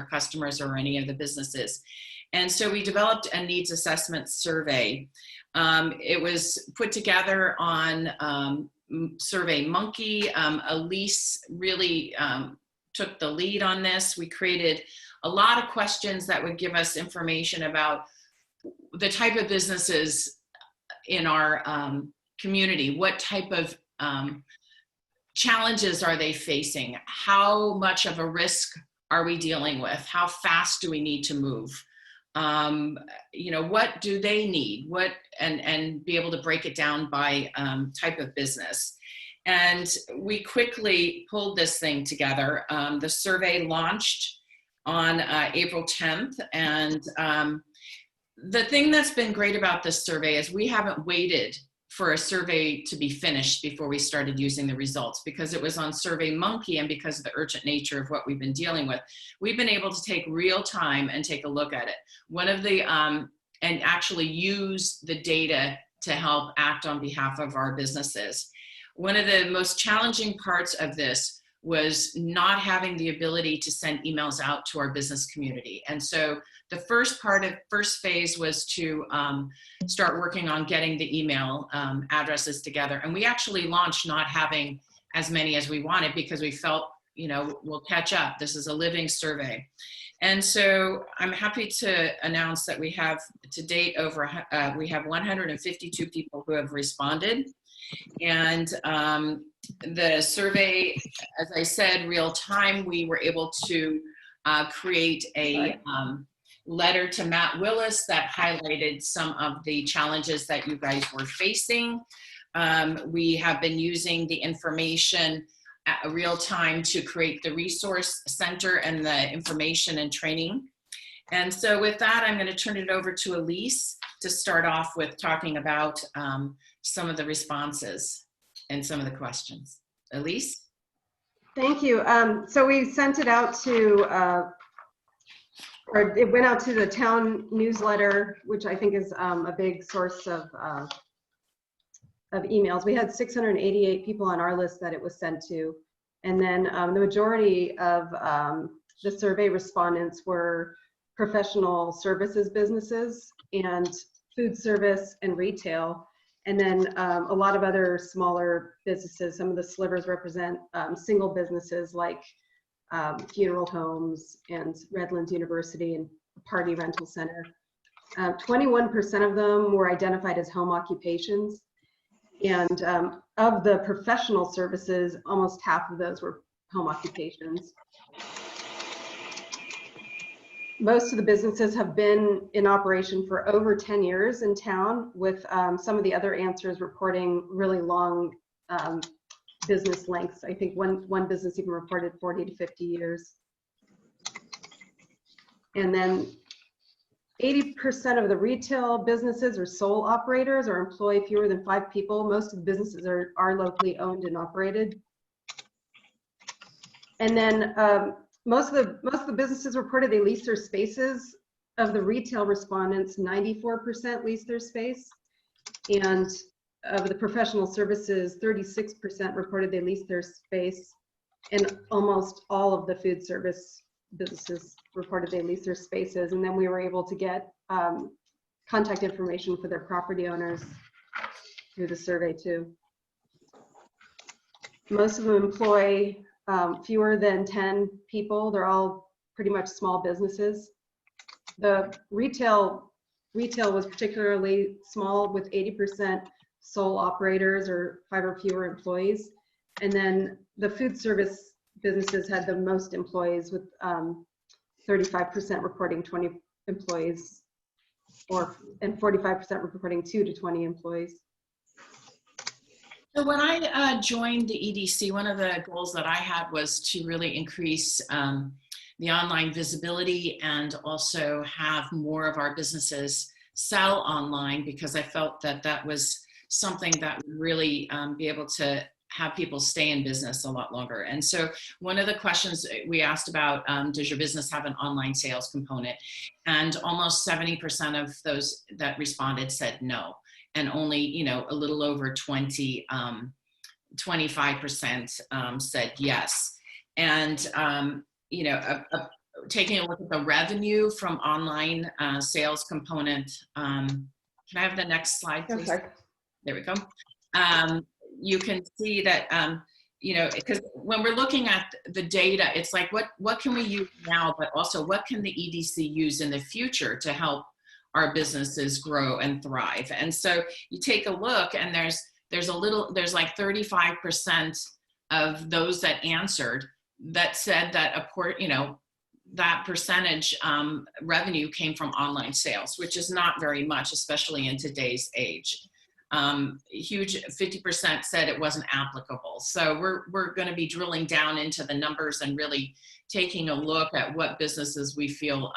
or any of the businesses. And so we developed a needs assessment survey. It was put together on SurveyMonkey. Elise really took the lead on this. We created a lot of questions that would give us information about the type of businesses in our community. What type of challenges are they facing? How much of a risk are we dealing with? How fast do we need to move? You know, what do they need? And be able to break it down by type of business. And we quickly pulled this thing together. The survey launched on April 10th. And the thing that's been great about this survey is we haven't waited for a survey to be finished before we started using the results, because it was on SurveyMonkey, and because of the urgent nature of what we've been dealing with, we've been able to take real time and take a look at it. One of the, and actually use the data to help act on behalf of our businesses. One of the most challenging parts of this was not having the ability to send emails out to our business community. And so the first phase was to start working on getting the email addresses together. And we actually launched not having as many as we wanted, because we felt, you know, we'll catch up. This is a living survey. And so I'm happy to announce that we have to date we have 152 people who have responded. And the survey, as I said, real time, we were able to create a letter to Matt Willis that highlighted some of the challenges that you guys were facing. We have been using the information at real time to create the resource center and the information and training. And so with that, I'm going to turn it over to Elise to start off with talking about some of the responses and some of the questions. Elise? Thank you. So we sent it out to, or it went out to the town newsletter, which I think is a big source of emails. We had 688 people on our list that it was sent to. And then the majority of the survey respondents were professional services businesses and food service and retail. And then a lot of other smaller businesses. Some of the slivers represent single businesses like funeral homes and Redlands University and Party Rental Center. 21% of them were identified as home occupations. And of the professional services, almost half of those were home occupations. Most of the businesses have been in operation for over 10 years in town, with some of the other answers reporting really long business lengths. I think one business even reported 40 to 50 years. And then 80% of the retail businesses are sole operators or employ fewer than 5 people. Most of the businesses are locally owned and operated. And then most of the businesses reported they lease their spaces. Of the retail respondents, 94% lease their space. And of the professional services, 36% reported they lease their space. And almost all of the food service businesses reported they lease their spaces. And then we were able to get contact information for their property owners through the survey too. Most of them employ fewer than 10 people. They're all pretty much small businesses. The retail was particularly small, with 80% sole operators or 5 or fewer employees. And then the food service businesses had the most employees, with 35% reporting 20 employees, and 45% reporting 2 to 20 employees. So when I joined the EDC, one of the goals that I had was to really increase the online visibility and also have more of our businesses sell online, because I felt that that was something that would really be able to have people stay in business a lot longer. And so one of the questions we asked about, does your business have an online sales component? And almost 70% of those that responded said no. And only, a little over 20 25% said yes. And, taking a look at the revenue from online sales component. Can I have the next slide, please? Okay. There we go. You can see that, because when we're looking at the data, it's like, what can we use now, but also what can the EDC use in the future to help our businesses grow and thrive? And so you take a look, and there's like 35% of those that answered that said that that percentage revenue came from online sales, which is not very much, especially in today's age. Huge 50% said it wasn't applicable. So we're going to be drilling down into the numbers and really taking a look at what businesses we feel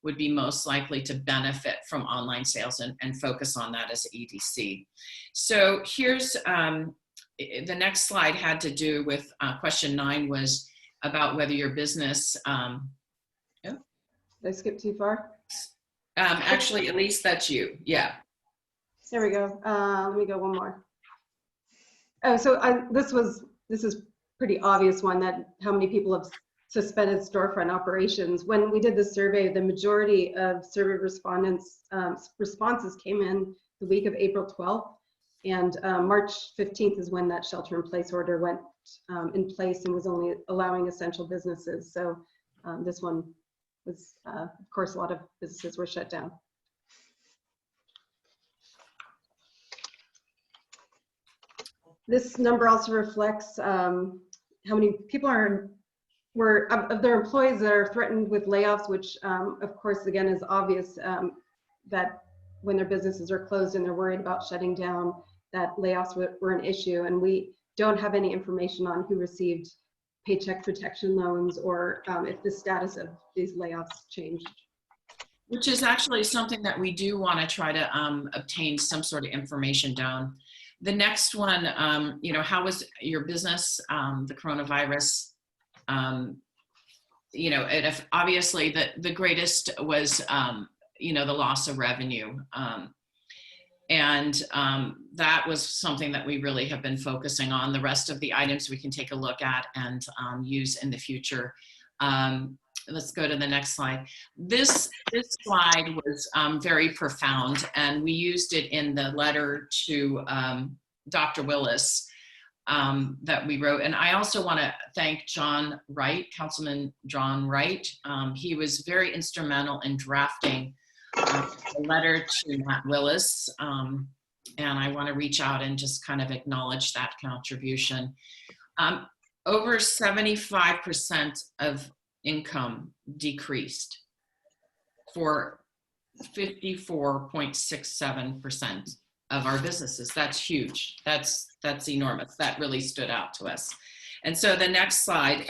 would be most likely to benefit from online sales and focus on that as EDC. So here's the next slide had to do with question 9 was about whether your business, Did I skip too far? actually, at least that's you. Yeah. There we go. Let me go one more. Oh, so this is pretty obvious one, that how many people have suspended storefront operations. When we did the survey, the majority of survey respondents responses came in the week of April 12th, and March 15th is when that shelter-in-place order went in place and was only allowing essential businesses. So this one was, of course, a lot of businesses were shut down. This number also reflects how many people were of their employees that are threatened with layoffs, which of course, again, is obvious that when their businesses are closed and they're worried about shutting down, that layoffs were an issue. And we don't have any information on who received paycheck protection loans or if the status of these layoffs changed. Which is actually something that we do want to try to obtain some sort of information down. The next one, how was your business, the coronavirus? Obviously the greatest was, the loss of revenue. That was something that we really have been focusing on. The rest of the items we can take a look at and use in the future. Let's go to the next slide. This slide was very profound, and we used it in the letter to Dr. Willis that we wrote. And I also want to thank John Wright, Councilman John Wright. He was very instrumental in drafting a letter to Matt Willis. And I want to reach out and just kind of acknowledge that contribution. Over 75% of income decreased for 54.67% of our businesses. That's huge. That's enormous. That really stood out to us. And so the next slide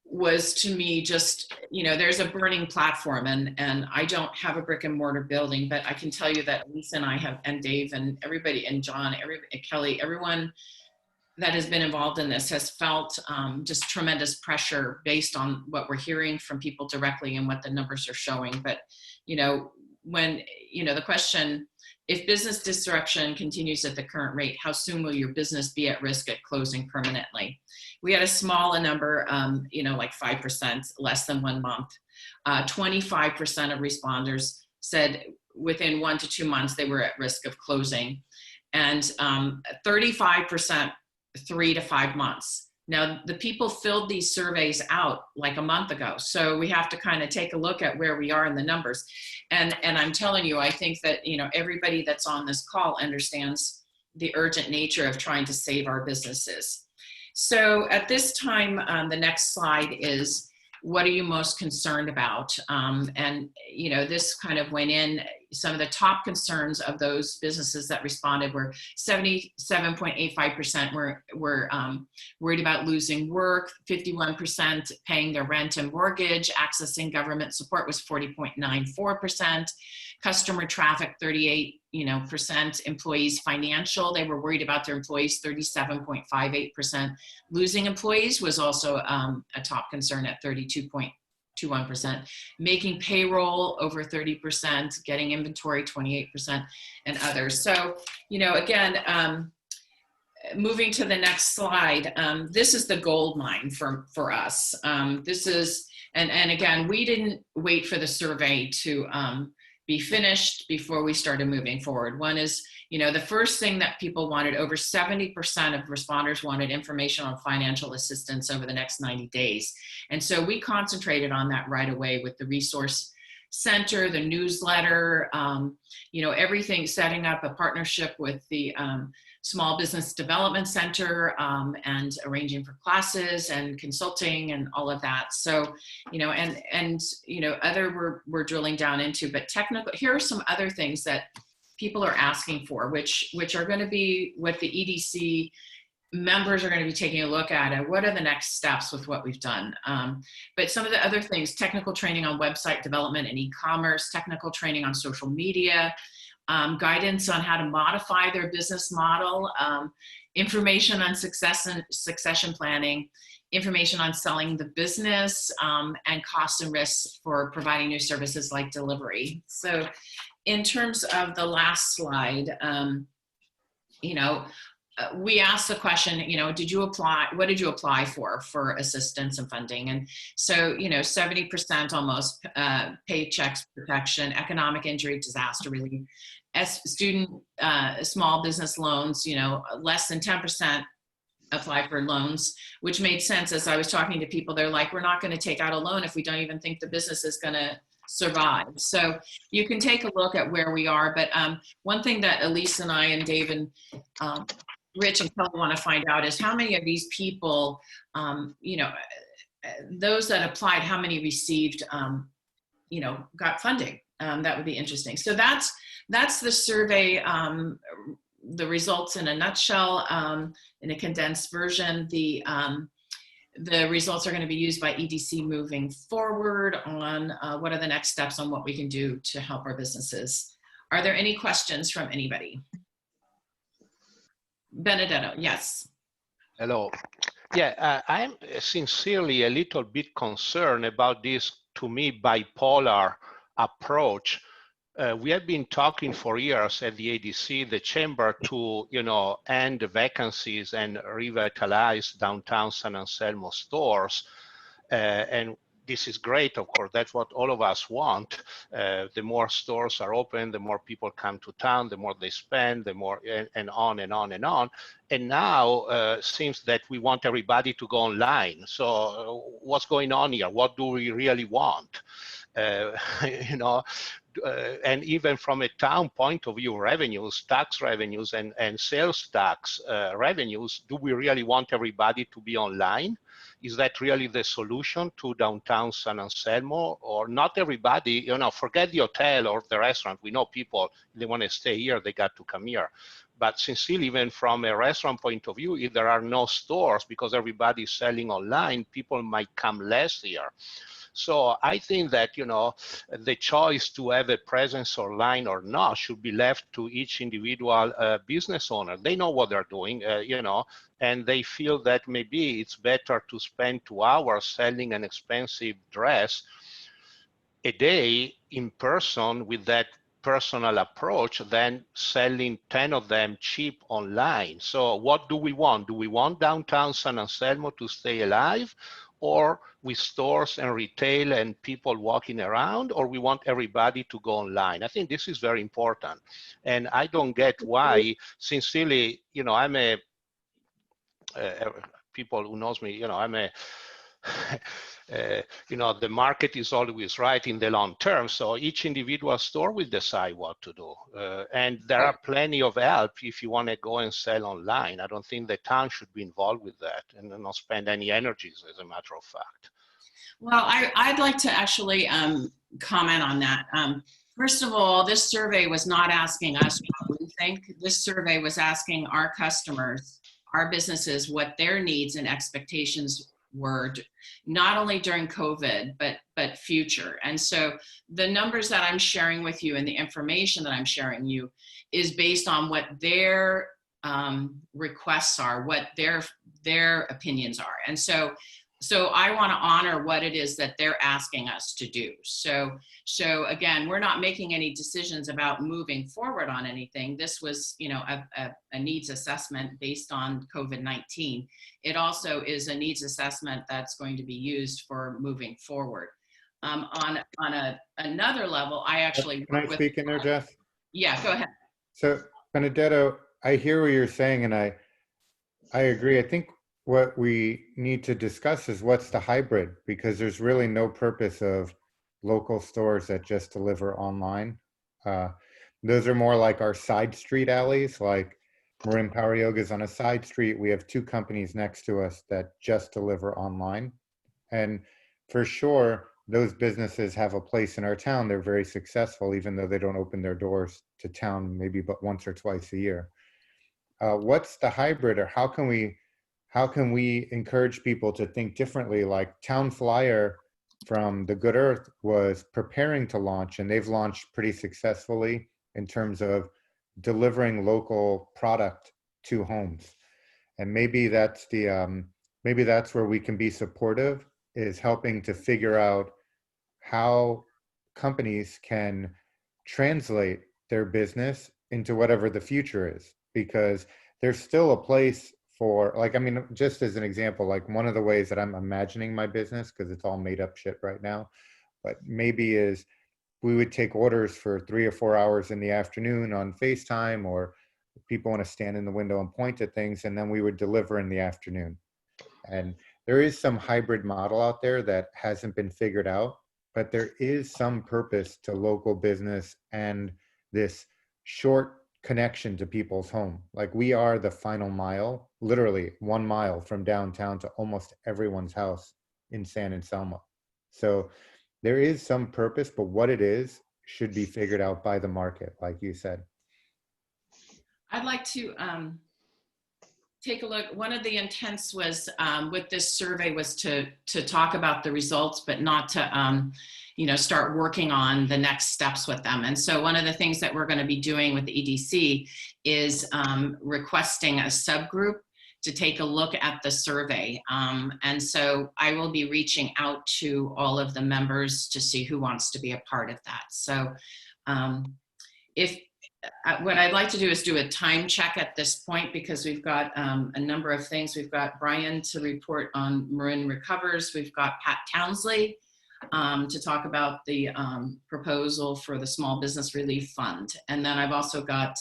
was, to me, just, there's a burning platform, and I don't have a brick and mortar building, but I can tell you that Lisa and I have, and Dave and everybody, and John, Kelly, everyone that has been involved in this has felt just tremendous pressure based on what we're hearing from people directly and what the numbers are showing. But, when, the question, if business disruption continues at the current rate, how soon will your business be at risk at closing permanently? We had a small number, like 5%, less than 1 month. 25% of responders said within 1 to 2 months they were at risk of closing, and 35% 3 to 5 months. Now, the people filled these surveys out like a month ago, so we have to kind of take a look at where we are in the numbers. And I'm telling you, I think that everybody that's on this call understands the urgent nature of trying to save our businesses. So at this time, the next slide is, what are you most concerned about? And this kind of went in. Some of the top concerns of those businesses that responded were 77.85% were worried about losing work, 51% paying their rent and mortgage, accessing government support was 40.94%, customer traffic 38%, employees financial, they were worried about their employees 37.58%, losing employees was also a top concern at 32.21%, making payroll over 30%, getting inventory 28%, and others. So, again, moving to the next slide, this is the gold mine for us. This is, and again, we didn't wait for the survey to be finished before we started moving forward. One is, the first thing that people wanted, over 70% of responders wanted information on financial assistance over the next 90 days. And so we concentrated on that right away with the resource center, the newsletter, everything, setting up a partnership with the Small Business Development Center, and arranging for classes and consulting and all of that. So, other we're drilling down into, but technical, here are some other things that people are asking for, which are going to be what the EDC members are going to be taking a look at, and what are the next steps with what we've done. But some of the other things, technical training on website development and e-commerce, technical training on social media, guidance on how to modify their business model, information on succession planning, information on selling the business, and costs and risks for providing new services like delivery. So in terms of the last slide, we asked the question, did you apply, what did you apply for assistance and funding? And so, 70% almost, paychecks protection, economic injury, disaster relief, student, small business loans, less than 10% apply for loans, which made sense. As I was talking to people, they're like, we're not going to take out a loan if we don't even think the business is going to survive. So you can take a look at where we are. But one thing that Elise and I and Dave and Rich and Kelly want to find out is how many of these people, those that applied, how many received, got funding. That would be interesting. So that's the survey, the results in a nutshell, in a condensed version. The results are going to be used by EDC moving forward on what are the next steps on what we can do to help our businesses. Are there any questions from anybody? Benedetto, yes. Hello. Yeah, I'm sincerely a little bit concerned about this, to me, bipolar approach. We have been talking for years at the ADC, the chamber, to end the vacancies and revitalize downtown San Anselmo stores, and this is great, of course. That's what all of us want. The more stores are open, the more people come to town, the more they spend, the more, and on and on and on. And now seems that we want everybody to go online. So what's going on here? What do we really want? And even from a town point of view, revenues, tax revenues, and sales tax revenues, do we really want everybody to be online? Is that really the solution to downtown San Anselmo? Or not everybody, forget the hotel or the restaurant. We know people, they want to stay here, they got to come here. But sincerely, even from a restaurant point of view, if there are no stores because everybody's selling online, people might come less here. So I think that, the choice to have a presence online or not should be left to each individual business owner. They know what they're doing, and they feel that maybe it's better to spend 2 hours selling an expensive dress a day in person with that personal approach than selling 10 of them cheap online. So what do we want? Do we want downtown San Anselmo to stay alive, or with stores and retail and people walking around, or we want everybody to go online? I think this is very important. And I don't get why, sincerely, I'm a, people who knows me, I'm a, the market is always right in the long term. So each individual store will decide what to do. And there are plenty of help if you want to go and sell online. I don't think the town should be involved with that and not spend any energies, as a matter of fact. Well, I'd like to actually comment on that. First of all, this survey was not asking us what we think. This survey was asking our customers, our businesses, what their needs and expectations were, not only during COVID, but future. And so the numbers that I'm sharing with you and the information that I'm sharing you is based on what their requests are, what their opinions are. And so So I want to honor what it is that they're asking us to do. So again, we're not making any decisions about moving forward on anything. This was, you know, a needs assessment based on COVID-19. It also is a needs assessment that's going to be used for moving forward. On another level, I actually Can I speak in there, Jess? Yeah, go ahead. So Benedetto, I hear what you're saying, and I agree. I think what we need to discuss is what's the hybrid, because there's really no purpose of local stores that just deliver online. Those are more like our side street alleys, like Marin Power Yoga is on a side street. We have 2 companies next to us that just deliver online. And for sure, those businesses have a place in our town. They're very successful, even though they don't open their doors to town maybe but once or twice a year. What's the hybrid, or how can we encourage people to think differently? Like Town Flyer from the Good Earth was preparing to launch, and they've launched pretty successfully in terms of delivering local product to homes. And maybe that's where we can be supportive, is helping to figure out how companies can translate their business into whatever the future is, because there's still a place for, like, I mean, just as an example, like one of the ways that I'm imagining my business, because it's all made up shit right now, but maybe is we would take orders for 3 or 4 hours in the afternoon on FaceTime, or people want to stand in the window and point at things, and then we would deliver in the afternoon. And there is some hybrid model out there that hasn't been figured out, but there is some purpose to local business and this short connection to people's home. Like we are the final mile, literally 1 mile from downtown to almost everyone's house in San Anselmo. So there is some purpose, but what it is should be figured out by the market, like you said. I'd like to take a look. One of the intents was with this survey was to talk about the results, but not to you know, start working on the next steps with them. And so one of the things that we're going to be doing with the EDC is requesting a subgroup to take a look at the survey. And so I will be reaching out to all of the members to see who wants to be a part of that. So what I'd like to do is do a time check at this point, because we've got a number of things. We've got Brian to report on Marin Recovers. We've got Pat Townsley to talk about the proposal for the Small Business Relief Fund. And then I've also got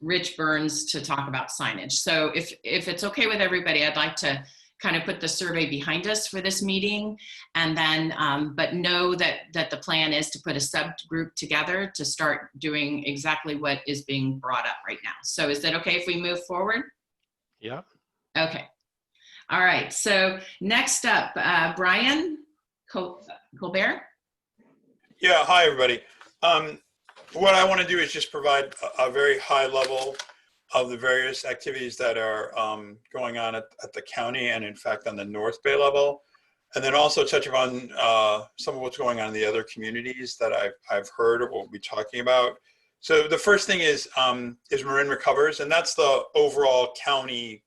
Rich Burns to talk about signage. So if it's okay with everybody, I'd like to kind of put the survey behind us for this meeting, and then, but know that the plan is to put a subgroup together to start doing exactly what is being brought up right now. So is that okay if we move forward? Yeah. Okay. All right. So next up, Brian Colbert. Yeah. Hi, everybody. What I want to do is just provide a very high level of the various activities that are going on at the county, and in fact on the North Bay level, and then also touch upon some of what's going on in the other communities that I've heard or we'll be talking about. So the first thing is Marin Recovers, and that's the overall county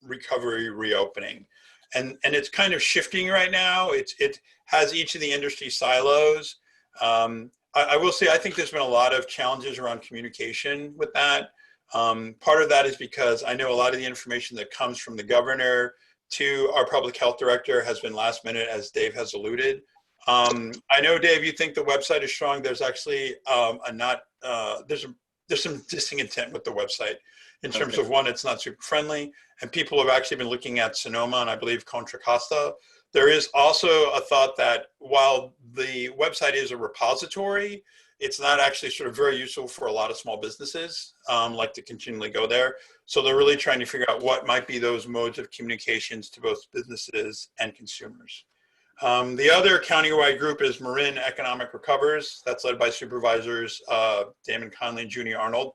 recovery reopening, and it's kind of shifting right now. It has each of the industry silos. I will say I think there's been a lot of challenges around communication with that. Part of that is because I know a lot of the information that comes from the governor to our public health director has been last minute, as Dave has alluded. I know, Dave, you think the website is strong. There's actually there's some dissing intent with the website in terms of, one, it's not super friendly, and people have actually been looking at Sonoma and I believe Contra Costa. There is also a thought that while the website is a repository, it's not actually sort of very useful for a lot of small businesses like to continually go there. So they're really trying to figure out what might be those modes of communications to both businesses and consumers. The other countywide group is Marin Economic Recovers. That's led by supervisors Damon Conley and Junie Arnold.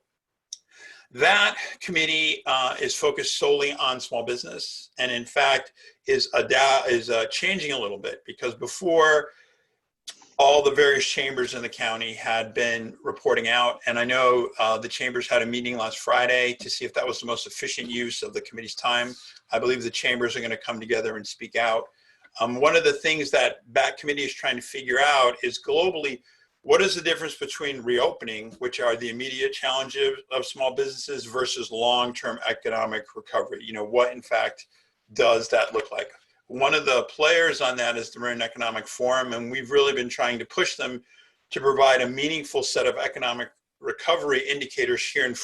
That committee is focused solely on small business, and in fact is changing a little bit, because before all the various chambers in the county had been reporting out. And I know the chambers had a meeting last Friday to see if that was the most efficient use of the committee's time. I believe the chambers are going to come together and speak out. One of the things that committee is trying to figure out is globally, what is the difference between reopening, which are the immediate challenges of small businesses, versus long-term economic recovery? You know, what in fact does that look like? One of the players on that is the Marin Economic Forum, and we've really been trying to push them to provide a meaningful set of economic recovery indicators here in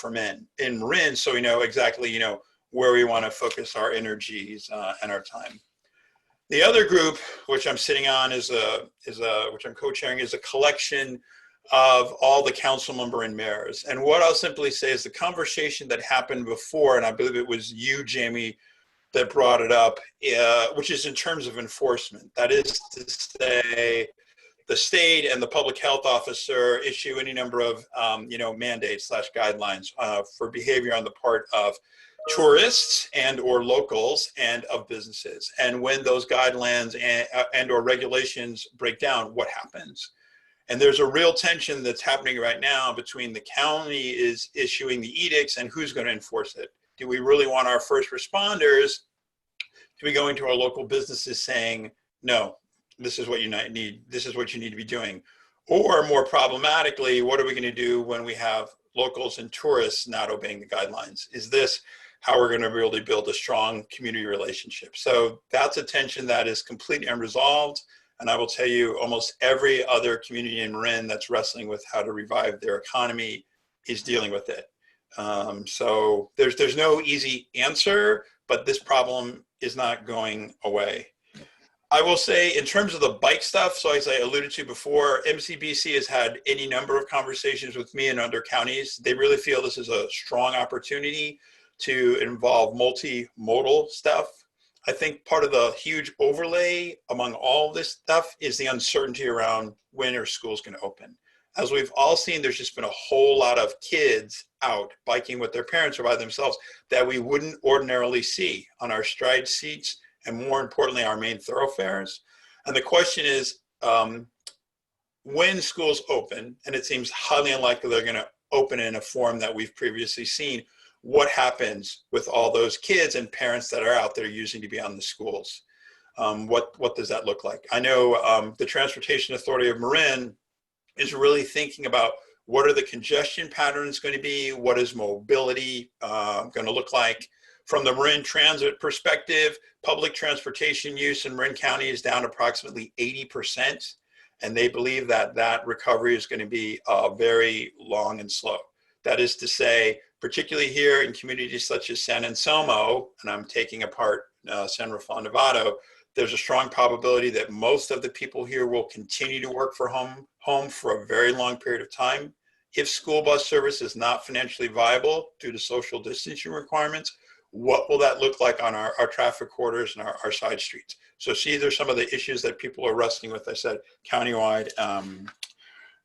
Marin, so we know exactly, you know, where we want to focus our energies and our time. The other group, which I'm sitting on, which I'm co-chairing, is a collection of all the council member and mayors. And what I'll simply say is the conversation that happened before, and I believe it was you, Jamie, that brought it up, which is in terms of enforcement. That is to say, the state and the public health officer issue any number of mandates / guidelines for behavior on the part of tourists and or locals and of businesses. And when those guidelines and or regulations break down, what happens? And there's a real tension that's happening right now between the county is issuing the edicts and who's going to enforce it. Do we really want our first responders to be going to our local businesses saying, no, this is what you need, this is what you need to be doing? Or more problematically, what are we going to do when we have locals and tourists not obeying the guidelines? Is this how we're going to really build a strong community relationship? So that's a tension that is completely unresolved. And I will tell you, almost every other community in Marin that's wrestling with how to revive their economy is dealing with it. So there's no easy answer, but this problem is not going away. I will say in terms of the bike stuff, so as I alluded to before, MCBC has had any number of conversations with me and other counties. They really feel this is a strong opportunity to involve multimodal stuff. I think part of the huge overlay among all this stuff is the uncertainty around when are schools going to open. As we've all seen, there's just been a whole lot of kids out biking with their parents or by themselves that we wouldn't ordinarily see on our stride seats and, more importantly, our main thoroughfares. And the question is, when schools open, and it seems highly unlikely they're going to open in a form that we've previously seen, what happens with all those kids and parents that are out there using to be on the schools? What does that look like? I know the Transportation Authority of Marin is really thinking about what are the congestion patterns going to be, what is mobility going to look like. From the Marin Transit perspective, public transportation use in Marin County is down approximately 80%, and they believe that that recovery is going to be very long and slow. That is to say, particularly here in communities such as San Anselmo, and I'm taking apart San Rafael Novato, there's a strong probability that most of the people here will continue to work from home for a very long period of time. If school bus service is not financially viable due to social distancing requirements, what will that look like on our traffic corridors and our side streets? So these are some of the issues that people are wrestling with, I said, countywide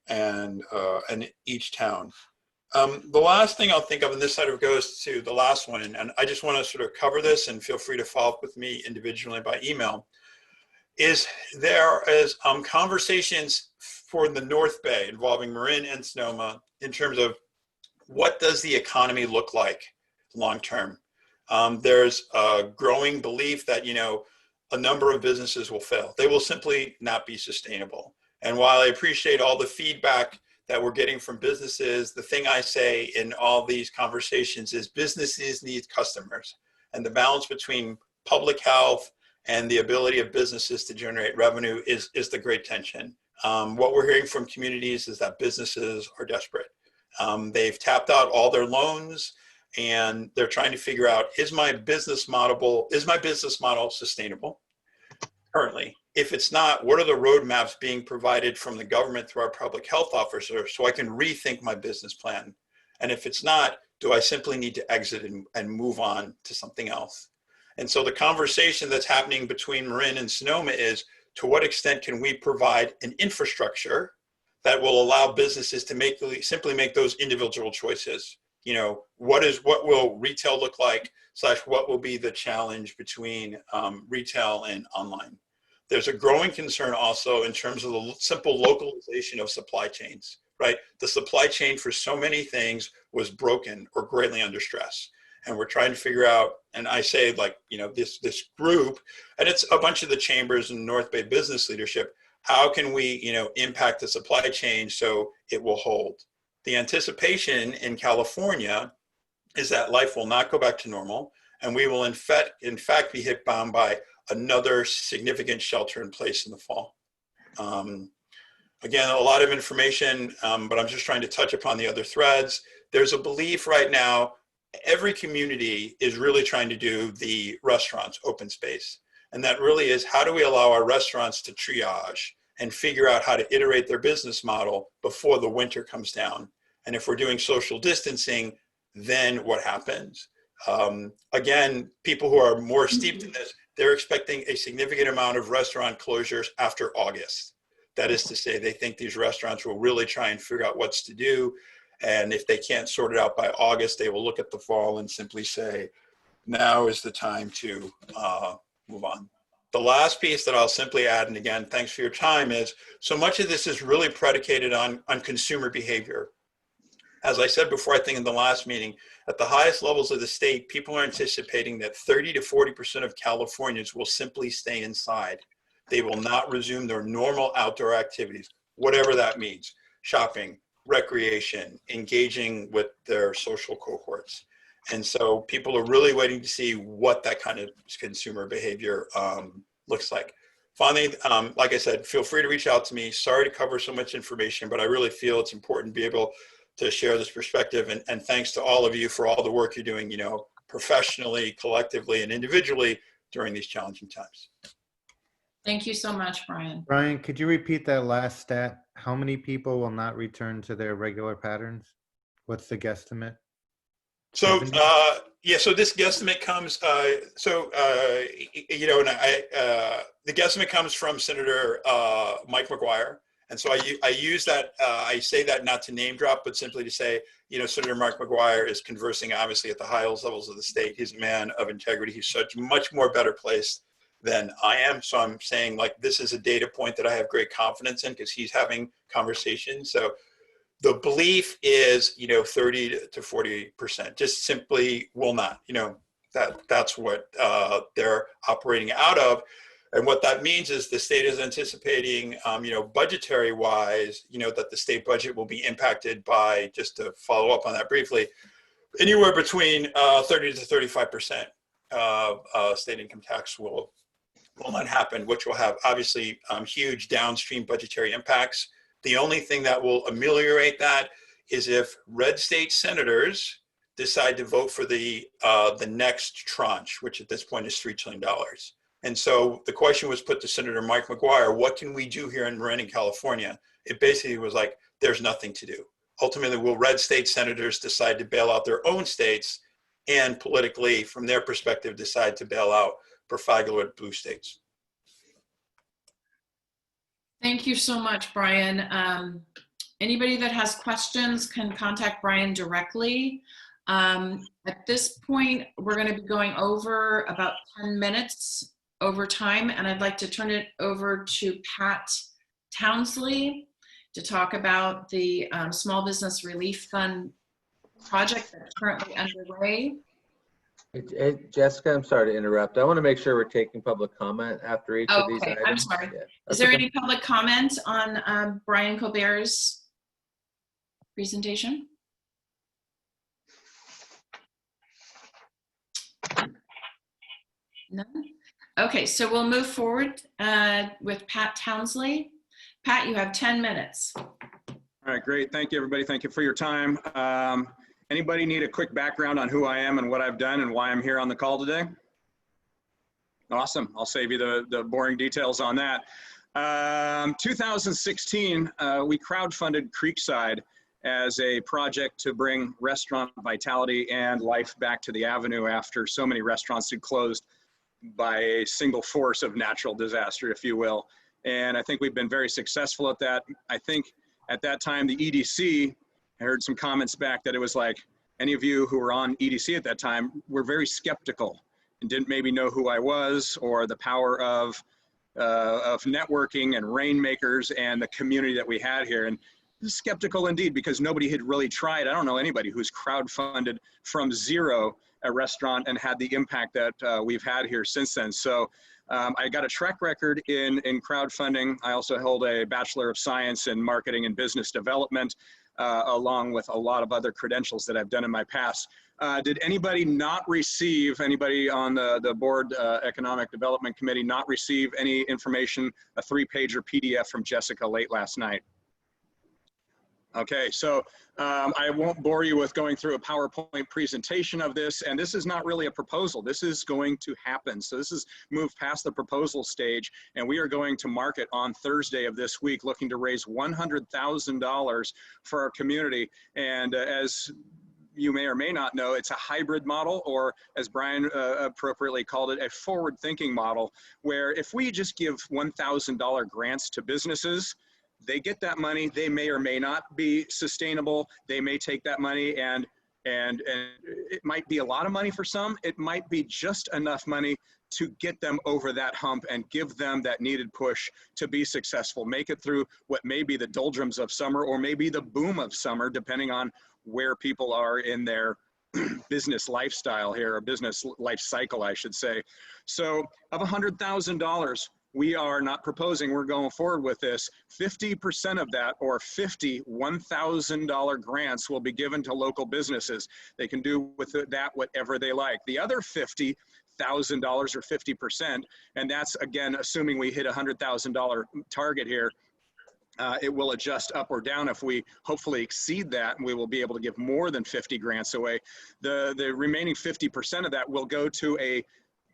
and each town. The last thing I'll think of, and this sort of goes to the last one, and I just want to sort of cover this, and feel free to follow up with me individually by email, is there is conversations for the North Bay involving Marin and Sonoma in terms of what does the economy look like long term. There's a growing belief that, you know, a number of businesses will fail. They will simply not be sustainable. And while I appreciate all the feedback that we're getting from businesses, the thing I say in all these conversations is businesses need customers. And the balance between public health and the ability of businesses to generate revenue is the great tension. What we're hearing from communities is that businesses are desperate. They've tapped out all their loans, and they're trying to figure out, is my business model sustainable currently? If it's not, what are the roadmaps being provided from the government through our public health officer so I can rethink my business plan? And if it's not, do I simply need to exit and move on to something else? And so the conversation that's happening between Marin and Sonoma is, to what extent can we provide an infrastructure that will allow businesses to simply make those individual choices? You know, what will retail look like / what will be the challenge between retail and online? there's a growing concern also in terms of the simple localization of supply chains, right? The supply chain for so many things was broken or greatly under stress. And we're trying to figure out, and I say like, you know, this group, and it's a bunch of the chambers and North Bay business leadership, how can we, you know, impact the supply chain so it will hold? The anticipation in California is that life will not go back to normal, and we will in fact be hit bound by another significant shelter in place in the fall. Again, a lot of information, but I'm just trying to touch upon the other threads. There's a belief right now, every community is really trying to do the restaurants open space. And that really is, how do we allow our restaurants to triage and figure out how to iterate their business model before the winter comes down? And if we're doing social distancing, then what happens? Again, people who are more steeped in this, they're expecting a significant amount of restaurant closures after August. That is to say, they think these restaurants will really try and figure out what's to do. And if they can't sort it out by August, they will look at the fall and simply say, now is the time to move on. The last piece that I'll simply add, and again, thanks for your time, is so much of this is really predicated on consumer behavior. As I said before, I think in the last meeting, at the highest levels of the state, people are anticipating that 30 to 40% of Californians will simply stay inside. They will not resume their normal outdoor activities, whatever that means, shopping, recreation, engaging with their social cohorts. And so people are really waiting to see what that kind of consumer behavior looks like. Finally, like I said, feel free to reach out to me. Sorry to cover so much information, but I really feel it's important to be able to share this perspective. And thanks to all of you for all the work you're doing, you know, professionally, collectively, and individually during these challenging times. Thank you so much, Brian. Brian, could you repeat that last stat? How many people will not return to their regular patterns? What's the guesstimate? So, yeah, so this guesstimate comes, you know, and the guesstimate comes from Senator Mike McGuire. And so I use that, I say that not to name drop, but simply to say, you know, Senator Mark McGuire is conversing obviously at the highest levels of the state. He's a man of integrity. He's much more better placed than I am. So I'm saying like, this is a data point that I have great confidence in because he's having conversations. So the belief is, you know, 30 to 40%, just simply will not, you know, that's what they're operating out of. And what that means is the state is anticipating, you know, budgetary wise, you know, that the state budget will be impacted by, just to follow up on that briefly, anywhere between 30 to 35% of state income tax will not happen, which will have obviously huge downstream budgetary impacts. The only thing that will ameliorate that is if red state senators decide to vote for the next tranche, which at this point is $3 trillion. And so the question was put to Senator Mike McGuire, what can we do here in Marin, California? It basically was like, there's nothing to do. Ultimately, will red state senators decide to bail out their own states and politically, from their perspective, decide to bail out Perfagula blue states? Thank you so much, Brian. Anybody that has questions can contact Brian directly. At this point, we're going to be going over about 10 minutes over time, and I'd like to turn it over to Pat Townsley to talk about the Small Business Relief Fund project that's currently underway. Hey, Jessica, I'm sorry to interrupt. I want to make sure we're taking public comment after each of these items. I'm sorry. Yeah, Is there any public comment on Brian Colbert's presentation? None? Okay, so we'll move forward with Pat Townsley. Pat, you have 10 minutes. All right, great. Thank you, everybody. Thank you for your time. Anybody need a quick background on who I am and what I've done and why I'm here on the call today? Awesome. I'll save you the boring details on that. 2016, we crowdfunded Creekside as a project to bring restaurant vitality and life back to the Avenue after so many restaurants had closed by a single force of natural disaster, if you will. And I think we've been very successful at that. I think at that time, the EDC, I heard some comments back that it was like, any of you who were on EDC at that time were very skeptical and didn't maybe know who I was or the power of of networking and rainmakers and the community that we had here. And skeptical indeed, because nobody had really tried. I don't know anybody who's crowdfunded from zero a restaurant and had the impact that we've had here since then. So I got a track record in crowdfunding. I also hold a Bachelor of Science in Marketing and Business Development, along with a lot of other credentials that I've done in my past. Did anybody not receive, anybody on the board Economic Development Committee not receive any information, a 3-pager PDF from Jessica late last night? Okay, so I won't bore you with going through a PowerPoint presentation of this, and this is not really a proposal. This is going to happen. So this is moved past the proposal stage, and we are going to market on Thursday of this week, looking to raise $100,000 for our community. And as you may or may not know, it's a hybrid model, or as Brian appropriately called it, a forward-thinking model, where if we just give $1,000 grants to businesses, they get that money. They may or may not be sustainable. They may take that money and it might be a lot of money for some. It might be just enough money to get them over that hump and give them that needed push to be successful, make it through what may be the doldrums of summer or maybe the boom of summer, depending on where people are in their business lifestyle here, or business life cycle, I should say. So of $100,000, we are not proposing, we're going forward with this. 50% of that, or 50 $1,000 grants, will be given to local businesses. They can do with that whatever they like. The other $50,000 or 50%, and that's again assuming we hit a $100,000 target here. It will adjust up or down if we hopefully exceed that, and we will be able to give more than 50 grants away. The remaining 50% of that will go to a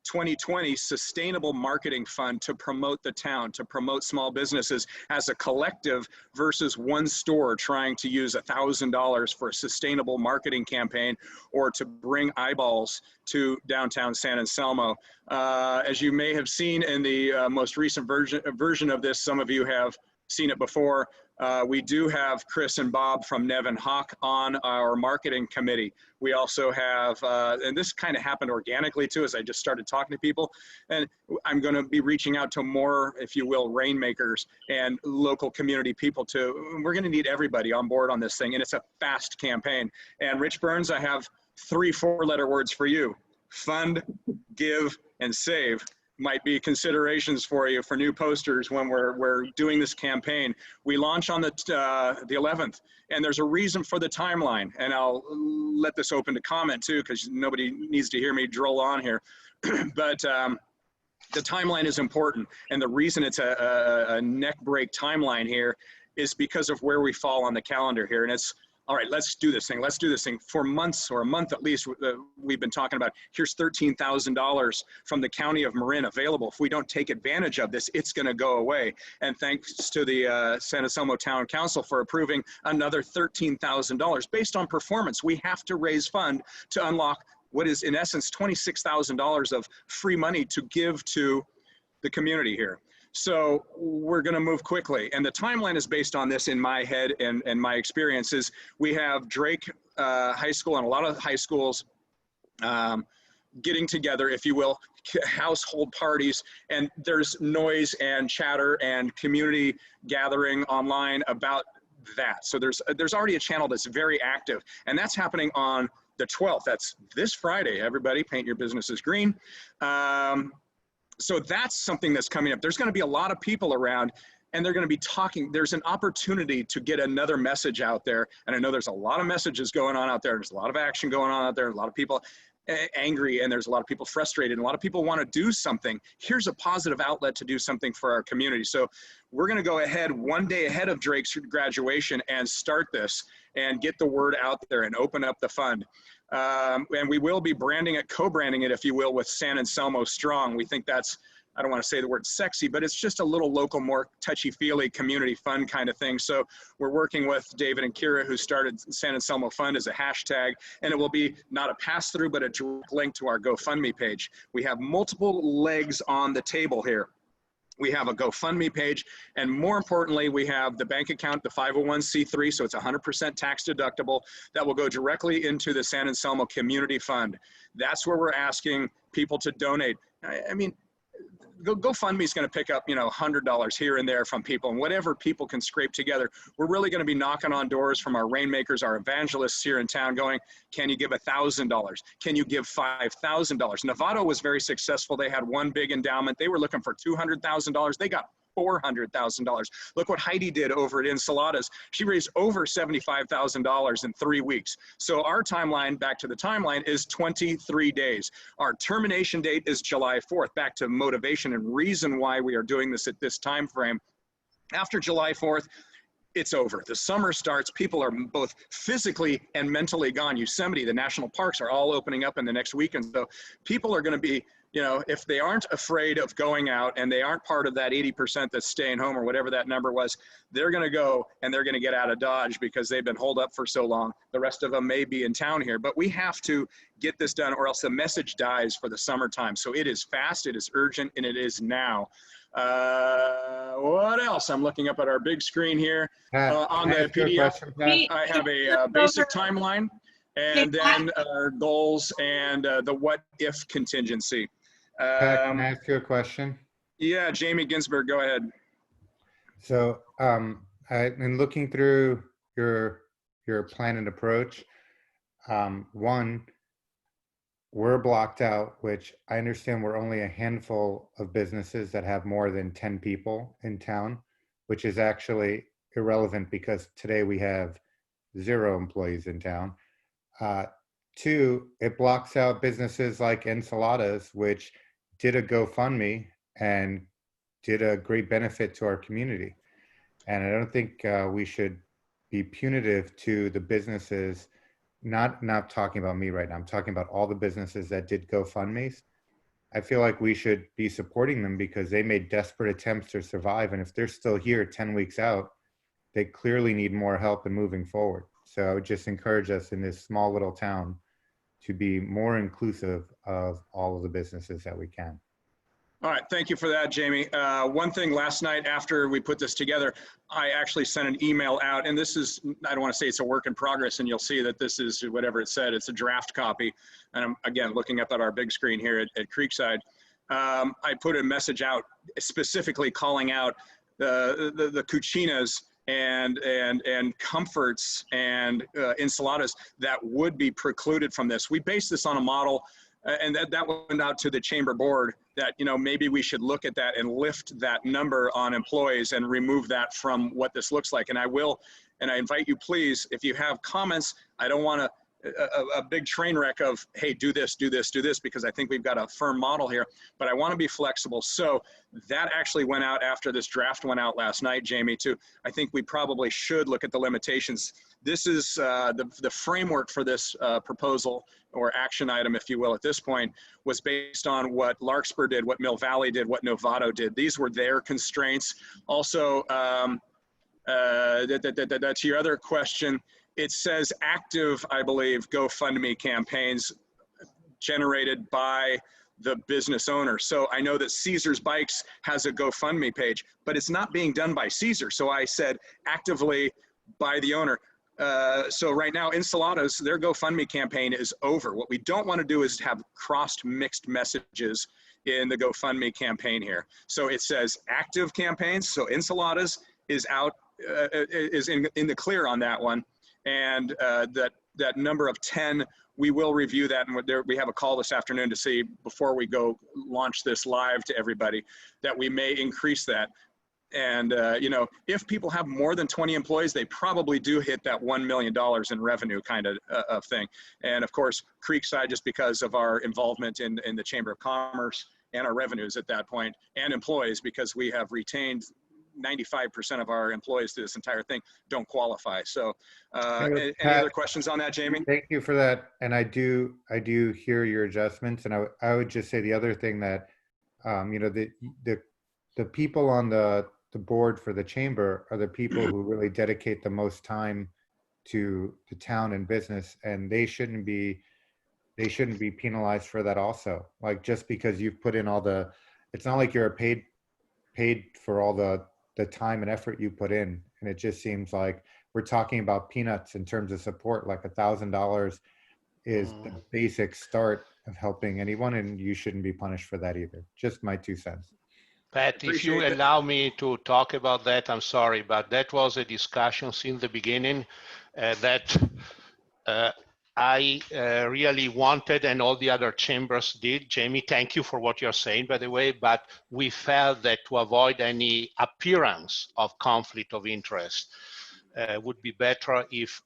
2020 sustainable marketing fund to promote the town, to promote small businesses as a collective versus one store trying to use $1,000 for a sustainable marketing campaign or to bring eyeballs to downtown San Anselmo. As you may have seen in the most recent version of this, some of you have seen it before. We do have Chris and Bob from Nevin Hawk on our marketing committee. We also have, and this kind of happened organically too, as I just started talking to people, and I'm going to be reaching out to more, if you will, rainmakers and local community people too. We're going to need everybody on board on this thing, and it's a fast campaign. And Rich Burns, I have 3 4-letter words for you: fund, give, and save. Might be considerations for you for new posters when we're doing this campaign. We launch on the 11th, and there's a reason for the timeline. And I'll let this open to comment too, because nobody needs to hear me droll on here. But the timeline is important, and the reason it's a neck break timeline here is because of where we fall on the calendar here. And it's, all right, let's do this thing. Let's do this thing. For months, or a month at least, we've been talking about, here's $13,000 from the county of Marin available. If we don't take advantage of this, it's going to go away. And thanks to the San Anselmo Town Council for approving another $13,000 based on performance. We have to raise fund to unlock what is, in essence, $26,000 of free money to give to the community here. So we're going to move quickly. And the timeline is based on this in my head and my experiences. We have Drake High School and a lot of high schools getting together, if you will, household parties, and there's noise and chatter and community gathering online about that. So there's already a channel that's very active, and that's happening on the 12th. That's this Friday. Everybody, paint your businesses green. So that's something that's coming up. There's going to be a lot of people around, and they're going to be talking. There's an opportunity to get another message out there. And I know there's a lot of messages going on out there. There's a lot of action going on out there. A lot of people angry, and there's a lot of people frustrated, and a lot of people want to do something. Here's a positive outlet to do something for our community. So we're going to go ahead one day ahead of Drake's graduation and start this and get the word out there and open up the fund. And we will be branding it, co-branding it, if you will, with San Anselmo Strong. We think that's, I don't want to say the word sexy, but it's just a little local, more touchy-feely community fun kind of thing. So we're working with David and Kira, who started San Anselmo Fund as a hashtag, and it will be not a pass-through, but a direct link to our GoFundMe page. We have multiple legs on the table here. We have a GoFundMe page, and more importantly, we have the bank account, the 501c3, so it's 100% tax deductible, that will go directly into the San Anselmo Community Fund. That's where we're asking people to donate. I mean, GoFundMe is going to pick up, $100 here and there from people, and whatever people can scrape together. We're really going to be knocking on doors from our rainmakers, our evangelists here in town going, can you give $1,000? Can you give $5,000? Novato was very successful. They had one big endowment. They were looking for $200,000. They got $400,000. Look what Heidi did over at Enchiladas. She raised over $75,000 in 3 weeks. So our timeline, back to the timeline, is 23 days. Our termination date is July 4th. Back to motivation and reason why we are doing this at this time frame. After July 4th, it's over. The summer starts. People are both physically and mentally gone. Yosemite, the national parks are all opening up in the next weekend. So people are going to be, if they aren't afraid of going out and they aren't part of that 80% that's staying home or whatever that number was, they're going to go and they're going to get out of Dodge because they've been holed up for so long. The rest of them may be in town here, but we have to get this done or else the message dies for the summertime. So it is fast, it is urgent, and it is now. What else? I'm looking up at our big screen here. On the PDF, I have a basic timeline and then our goals and the what if contingency. Pat, can I ask you a question? Yeah, Jamie Ginsberg, go ahead. So I've been looking through your plan and approach. One, we're blocked out, which I understand we're only a handful of businesses that have more than 10 people in town, which is actually irrelevant because today we have 0 employees in town. 2, it blocks out businesses like Enchiladas, which did a GoFundMe and did a great benefit to our community. And I don't think we should be punitive to the businesses, not talking about me right now, I'm talking about all the businesses that did GoFundMes. I feel like we should be supporting them because they made desperate attempts to survive. And if they're still here 10 weeks out, they clearly need more help in moving forward. So I would just encourage us in this small little town to be more inclusive of all of the businesses that we can. All right, thank you for that, Jamie. One thing last night after we put this together, I actually sent an email out, and this is, I don't want to say it's a work in progress, and you'll see that this is whatever it said, it's a draft copy. And I'm, again, looking up at our big screen here at Creekside. I put a message out specifically calling out the Cucinas and Comforts and Enchiladas that would be precluded from this. We based this on a model, and that went out to the chamber board that, maybe we should look at that and lift that number on employees and remove that from what this looks like. And I will, and I invite you, please, if you have comments, I don't want a big train wreck of, hey, do this, do this, do this, because I think we've got a firm model here, but I want to be flexible. So that actually went out after this draft went out last night, Jamie, too. I think we probably should look at the limitations. This is the framework for this proposal or action item, if you will, at this point, was based on what Larkspur did, what Mill Valley did, what Novato did. These were their constraints. Also, that's your other question. It says active, I believe, GoFundMe campaigns generated by the business owner. So I know that Caesar's Bikes has a GoFundMe page, but it's not being done by Caesar. So I said actively by the owner. So right now, Enchiladas, their GoFundMe campaign is over. What we don't want to do is have crossed mixed messages in the GoFundMe campaign here. So it says active campaigns. So Enchiladas is out, is in the clear on that one. And that number of 10, we will review that. And we have a call this afternoon to see, before we go launch this live to everybody, that we may increase that. And, if people have more than 20 employees, they probably do hit that $1 million in revenue kind of thing. And of course, Creekside, just because of our involvement in the Chamber of Commerce and our revenues at that point, and employees, because we have retained 95% of our employees to this entire thing, don't qualify. So any other questions on that, Jamie? Thank you for that. And I do hear your adjustments. And I would just say the other thing that, the people on the board for the chamber are the people who really dedicate the most time to the town and business, and they shouldn't be penalized for that also. Like, just because you've put in it's not like you're paid for all the time and effort you put in. And it just seems like we're talking about peanuts in terms of support. Like $1,000 is the basic start of helping anyone, and you shouldn't be punished for that either. Just my 2 cents. Pat, if you allow me to talk about that, I'm sorry, but that was a discussion since the beginning that I really wanted, and all the other chambers did. Jamie, thank you for what you're saying, by the way, but we felt that to avoid any appearance of conflict of interest, would be better if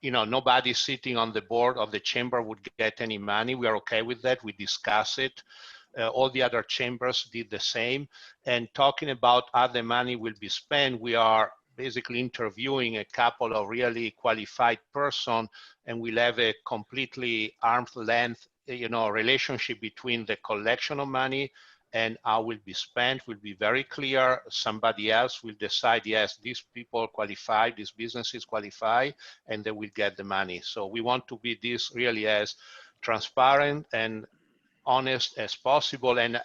nobody sitting on the board of the chamber would get any money. We are okay with that. We discuss it. All the other chambers did the same. And talking about how the money will be spent, we are basically interviewing a couple of really qualified person, and we'll have a completely arm's length, relationship between the collection of money and how will be spent will be very clear. Somebody else will decide, yes, these people qualify, these businesses qualify, and they will get the money. So we want to be this really as transparent and honest as possible. And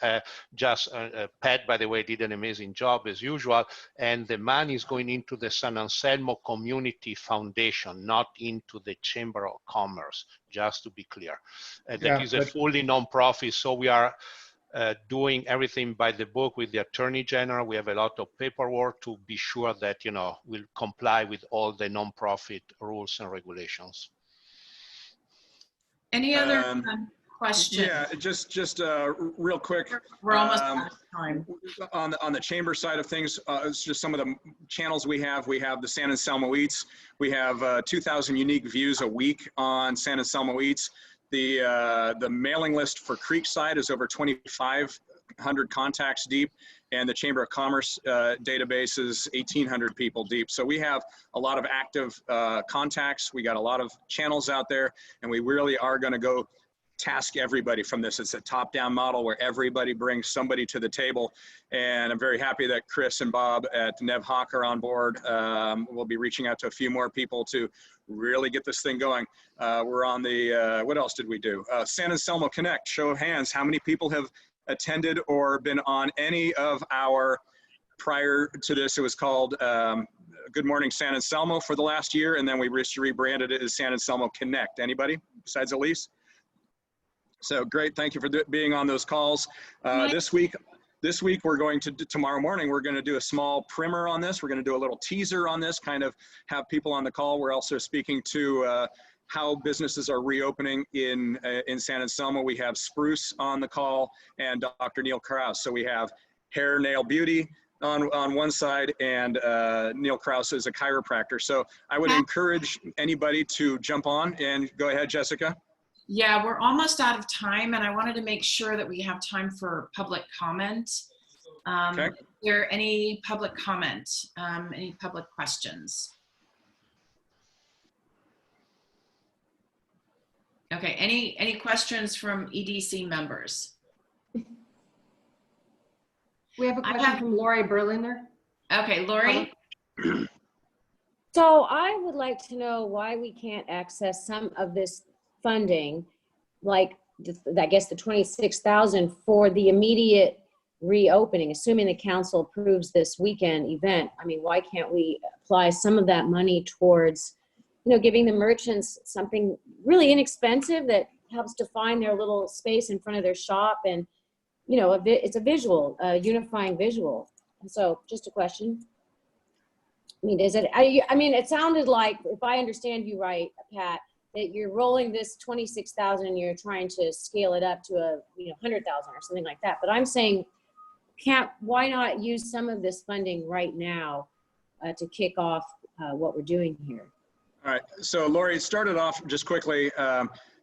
Pat, by the way, did an amazing job as usual. And the money is going into the San Anselmo Community Foundation, not into the Chamber of Commerce, just to be clear. That is a fully non-profit, so we are doing everything by the book with the Attorney General. We have a lot of paperwork to be sure that, we'll comply with all the non-profit rules and regulations. Any other questions? Yeah, just real quick. We're almost out of time. On the chamber side of things, it's just some of the channels we have. We have the San Anselmo Eats. We have 2,000 unique views a week on San Anselmo Eats. The mailing list for Creekside is over 2,500 contacts deep, and the Chamber of Commerce database is 1,800 people deep. So we have a lot of active contacts. We got a lot of channels out there, and we really are going to go task everybody from this. It's a top-down model where everybody brings somebody to the table, and I'm very happy that Chris and Bob at Nev Hawk are on board. We'll be reaching out to a few more people to really get this thing going. We're on the, what else did we do? San Anselmo Connect, show of hands. How many people have attended or been on any of our, prior to this, it was called Good Morning San Anselmo for the last year, and then we rebranded it as San Anselmo Connect. Anybody besides Elise? So great, thank you for being on those calls. This week we're going to, tomorrow morning, we're going to do a small primer on this. We're going to do a little teaser on this, kind of have people on the call. We're also speaking to how businesses are reopening in San Anselmo. We have Spruce on the call and Dr. Neil Krause. So we have Hair, Nail, Beauty on one side, and Neil Krause is a chiropractor. So I would encourage anybody to jump on, and go ahead, Jessica. Yeah, we're almost out of time, and I wanted to make sure that we have time for public comment. Okay. Is there any public comment, any public questions? Okay, any questions from EDC members? We have a question from Lori Berliner. Okay, Lori. So I would like to know why we can't access some of this funding, like I guess the 26,000 for the immediate reopening, assuming the council approves this weekend event. I mean, why can't we apply some of that money towards, giving the merchants something really inexpensive that helps define their little space in front of their shop, and it's a visual, unifying visual. And so, just a question. I mean, it sounded like, if I understand you right, Pat, that you're rolling this 26,000 and you're trying to scale it up to a 100,000 or something like that. But I'm saying, why not use some of this funding right now to kick off what we're doing here? All right, so Lori, it started off just quickly.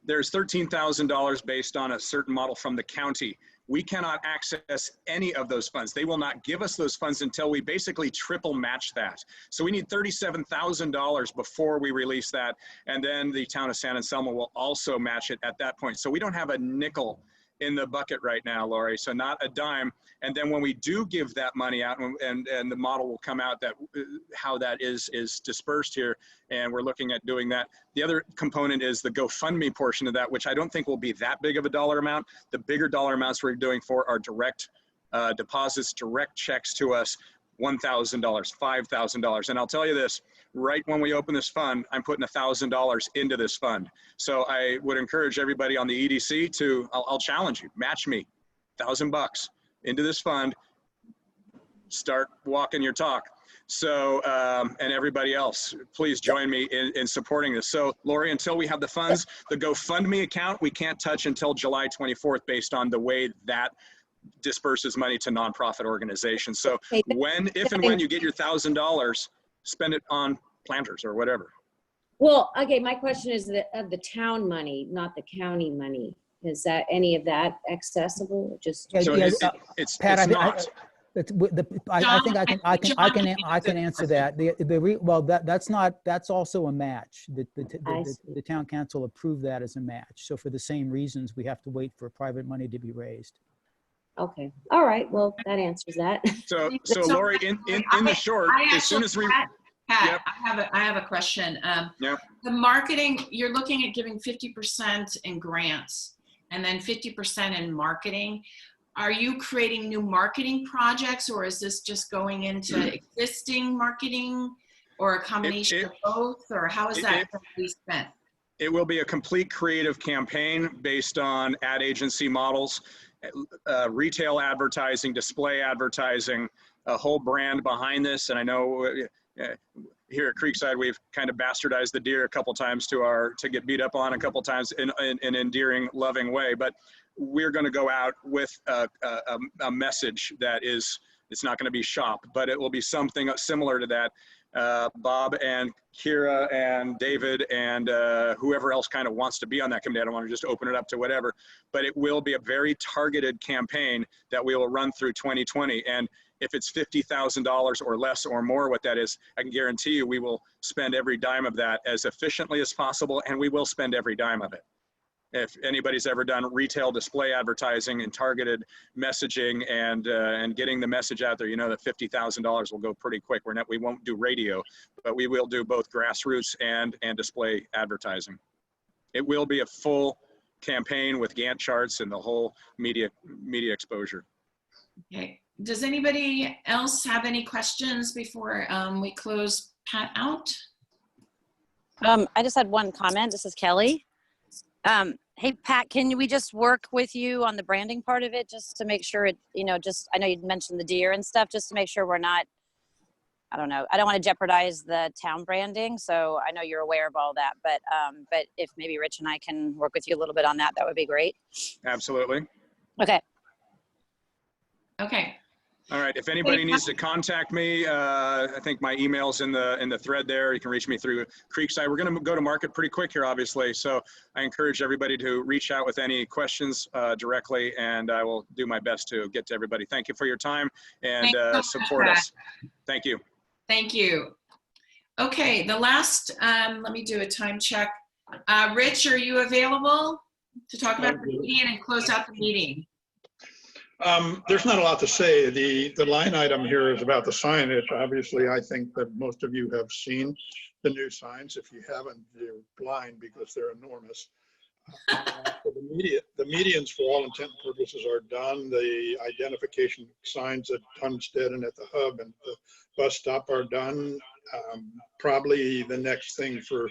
There's $13,000 based on a certain model from the county. We cannot access any of those funds. They will not give us those funds until we basically triple match that. So we need $37,000 before we release that. And then the town of San Anselmo will also match it at that point. So we don't have a nickel in the bucket right now, Lori, so not a dime. And then when we do give that money out, and the model will come out that how that is dispersed here, and we're looking at doing that. The other component is the GoFundMe portion of that, which I don't think will be that big of a dollar amount. The bigger dollar amounts we're doing for are direct deposits, direct checks to us, $1,000, $5,000. And I'll tell you this, right when we open this fund, I'm putting $1,000 into this fund. So I would encourage everybody on the EDC to, I'll challenge you, match me, $1,000. into this fund, start walking your talk. So, and everybody else, please join me in supporting this. So Lori, until we have the funds, the GoFundMe account, we can't touch until July 24th based on the way that disperses money to nonprofit organizations. So when, if and when you get your $1,000, spend it on planters or whatever. Well, okay, my question is of the town money, not the county money. Is that any of that accessible? Just So it's Pat, not. I think I can answer that. Well, that's also a match. The town council approved that as a match. So for the same reasons, we have to wait for private money to be raised. Okay. All right. Well, that answers that. So Lori, in the short, as soon as we. Pat, Yep. I have a question. Yep. The marketing, you're looking at giving 50% in grants and then 50% in marketing. Are you creating new marketing projects, or is this just going into existing marketing, or a combination of both, or how is that going to be spent? It will be a complete creative campaign based on ad agency models, retail advertising, display advertising, a whole brand behind this. And I know here at Creekside, we've kind of bastardized the deer a couple times to get beat up on a couple times in an endearing, loving way. But we're going to go out with a message that is, it's not going to be shop, but it will be something similar to that. Bob and Kira and David and whoever else kind of wants to be on that committee. I don't want to just open it up to whatever, but it will be a very targeted campaign that we will run through 2020. And if it's $50,000 or less or more, what that is, I can guarantee you we will spend every dime of that as efficiently as possible, and we will spend every dime of it. If anybody's ever done retail display advertising and targeted messaging and getting the message out there, you know that $50,000 will go pretty quick. We won't do radio, but we will do both grassroots and display advertising. It will be a full campaign with Gantt charts and the whole media exposure. Okay. Does anybody else have any questions before we close Pat out? I just had one comment. This is Kelly. Hey, Pat, can we just work with you on the branding part of it, just to make sure it, I know you mentioned the deer and stuff, just to make sure we're not, I don't know, I don't want to jeopardize the town branding. So I know you're aware of all that, but if maybe Rich and I can work with you a little bit on that, that would be great. Absolutely. Okay. Okay. All right. If anybody needs to contact me, I think my email's in the thread there. You can reach me through Creekside. We're going to go to market pretty quick here, obviously. So I encourage everybody to reach out with any questions directly, and I will do my best to get to everybody. Thank you for your time and support us. Thank you. Thank you. Okay. The last, let me do a time check. Rich, are you available to talk about the meeting and close out the meeting? There's not a lot to say. The line item here is about the signage. Obviously, I think that most of you have seen the new signs. If you haven't, you're blind because they're enormous. The medians, for all intent and purposes, are done. The identification signs at Tunstead and at the hub and the bus stop are done. Probably the next thing for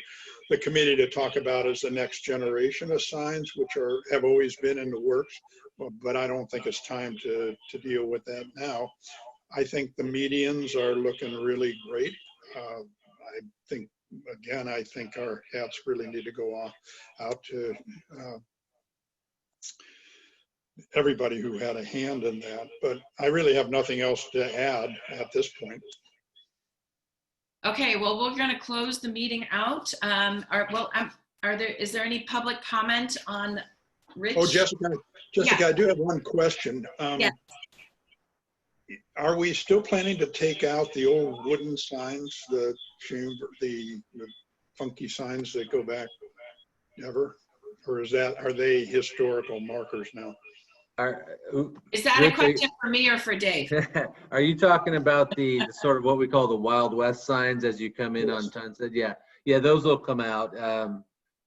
the committee to talk about is the next generation of signs, which have always been in the works. But I don't think it's time to deal with that now. I think the medians are looking really great. I think our hats really need to go out to everybody who had a hand in that. But I really have nothing else to add at this point. Okay, well, we're going to close the meeting out. Is there any public comment on Rich? Oh, Jessica, I do have one question. Yes. Are we still planning to take out the old wooden signs, the funky signs that go back ever? Or are they historical markers now? Is that a question for me or for Dave? Are you talking about the sort of what we call the Wild West signs as you come in on Tunstead? Yeah, those will come out.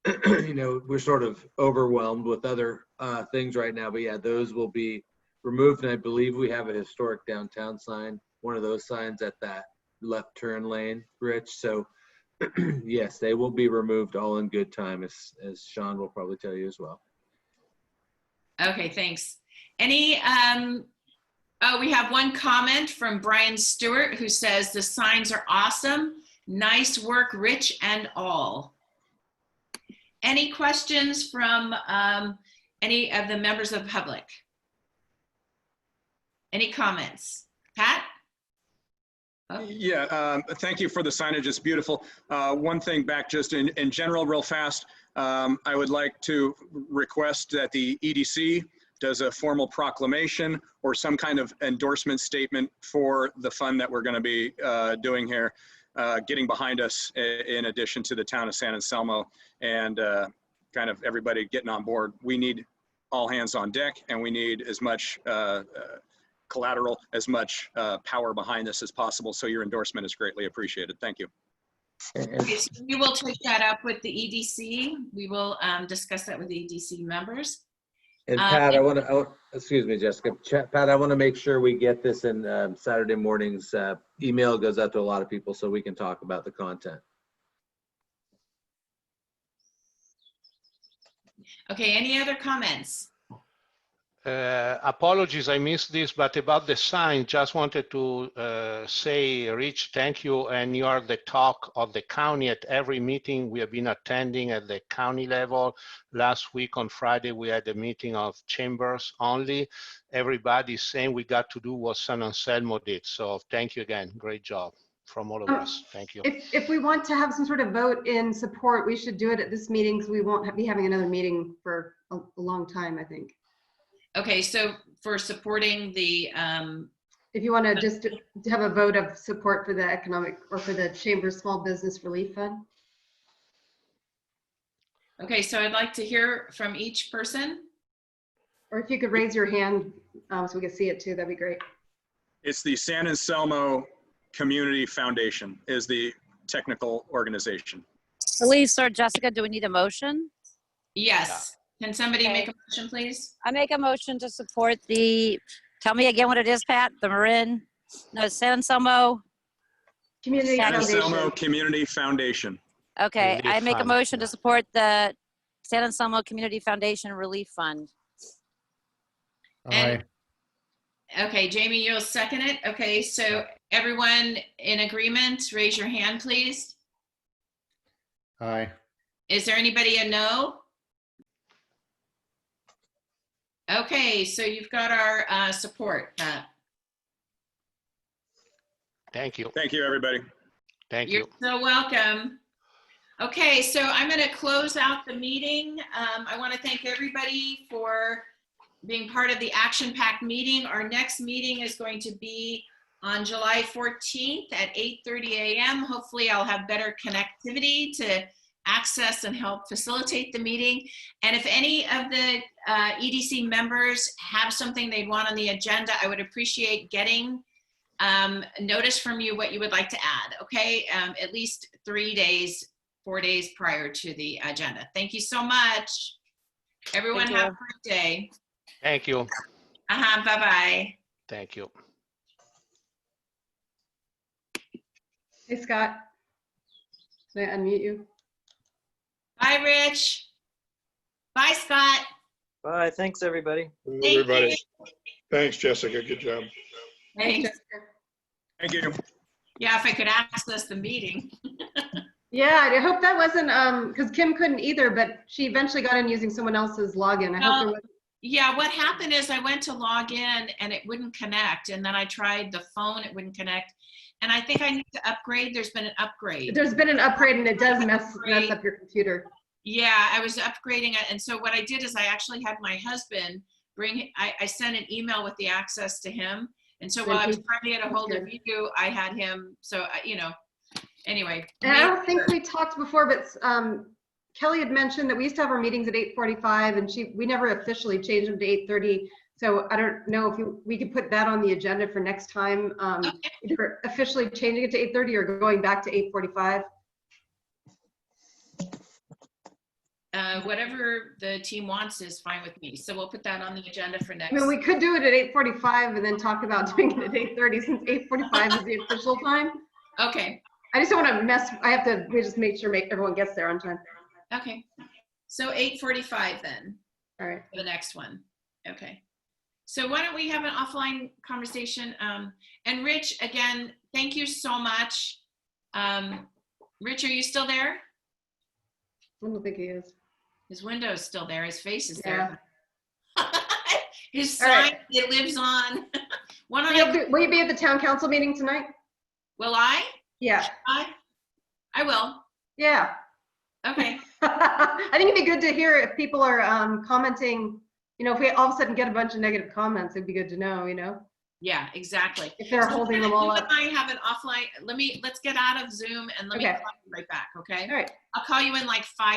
We're sort of overwhelmed with other things right now, but yeah, those will be removed. And I believe we have a historic downtown sign, one of those signs at that left turn lane, Rich. So yes, they will be removed all in good time, as Sean will probably tell you as well. Okay, thanks. Any Oh, we have one comment from Brian Stewart who says the signs are awesome. Nice work, Rich and all. Any questions from any of the members of the public? Any comments? Pat? Oh. Yeah, thank you for the signage. It's beautiful. One thing back just in general, real fast, I would like to request that the EDC does a formal proclamation or some kind of endorsement statement for the fund that we're going to be doing here, getting behind us in addition to the town of San Anselmo and kind of everybody getting on board. We need all hands on deck, and we need as much collateral, as much power behind this as possible. So your endorsement is greatly appreciated. Thank you. Okay, so we will take that up with the EDC. We will discuss that with the EDC members. And Pat, I want to, excuse me, Jessica. Pat, I want to make sure we get this in Saturday morning's email goes out to a lot of people so we can talk about the content. Okay, any other comments? Apologies, I missed this, but about the sign, just wanted to say, Rich, thank you. And you are the talk of the county at every meeting we have been attending at the county level. Last week on Friday, we had a meeting of chambers only. Everybody's saying we got to do what San Anselmo did. So thank you again. Great job from all of us. Thank you. If we want to have some sort of vote in support, we should do it at this meeting because we won't be having another meeting for a long time, I think. Okay, so for supporting the, if you want to just have a vote of support for the economic or for the Chamber Small Business Relief Fund. Okay, so I'd like to hear from each person. Or if you could raise your hand so we can see it too, that'd be great. It's the San Anselmo Community Foundation is the technical organization. Elise or Jessica, do we need a motion? Yes. Can somebody make a motion, please? I make a motion to support the, tell me again what it is, Pat, the Marin, no, San Anselmo. Community San Foundation. Anselmo Community Foundation. Okay, Relief I make a Fund, motion yeah. to support the San Anselmo Community Foundation Relief Fund. And, okay, Jamie, you'll second it. Okay, so everyone in agreement, raise your hand, please. Aye. Is there anybody a no? Okay, so you've got our support, Pat. Thank you. Thank you, everybody. Thank You're you. so welcome. Okay, so I'm going to close out the meeting. I want to thank everybody for being part of the action-packed meeting. Our next meeting is going to be on July 14th at 8:30 a.m. Hopefully I'll have better connectivity to access and help facilitate the meeting. And if any of the EDC members have something they'd want on the agenda, I would appreciate getting notice from you what you would like to add, okay? At least 3 days, 4 days prior to the agenda. Thank you so much. Everyone Thank have you. a great day. Thank you. Bye-bye. Thank you. Hey, Scott. Can I unmute you? Bye, Rich. Bye, Scott. Bye. Thanks, everybody. Thank you. Thanks, Jessica. Good job. Thanks. Thank you. Yeah, if I could access the meeting. Yeah, I hope that wasn't, because Kim couldn't either, but she eventually got in using someone else's login. I hope there was. Yeah, what happened is I went to log in and it wouldn't connect. And then I tried the phone, it wouldn't connect. And I think I need to upgrade. There's been an upgrade. There's been an upgrade and it does mess up your computer. Yeah, I was upgrading it. And so what I did is I actually had my husband bring, I sent an email with the access to him. And so while I was trying to get a hold of you, I had him. So, you know, anyway. And I don't think we talked before, but Kelly had mentioned that we used to have our meetings at 8:45 and we never officially changed them to 8:30. So I don't know if we could put that on the agenda for next time, either officially changing it to 8:30 or going back to 8:45. Whatever the team wants is fine with me. So we'll put that on the agenda for next. I mean, we could do it at 8:45 and then talk about doing it at 8:30 since 8:45 is the official time. Okay. I just don't want to mess. We just make sure everyone gets there on time. Okay. So 8:45 then. All right. For the next one. Okay. So why don't we have an offline conversation? And Rich, again, thank you so much. Rich, are you still there? I don't think he is. His window is still there. His face is Yeah. there. His All sign, right. it lives on. Why don't Will you be at the town council meeting tonight? Will I? Yeah. I will. Yeah. Okay. I think it'd be good to hear if people are commenting, you know, if we all of a sudden get a bunch of negative comments, it'd be good to know, you know? Yeah, exactly. If they're holding them all you up. and I have an offline, let's get out of Zoom and let me Okay. call you right back, okay? All right. I'll call you in like 5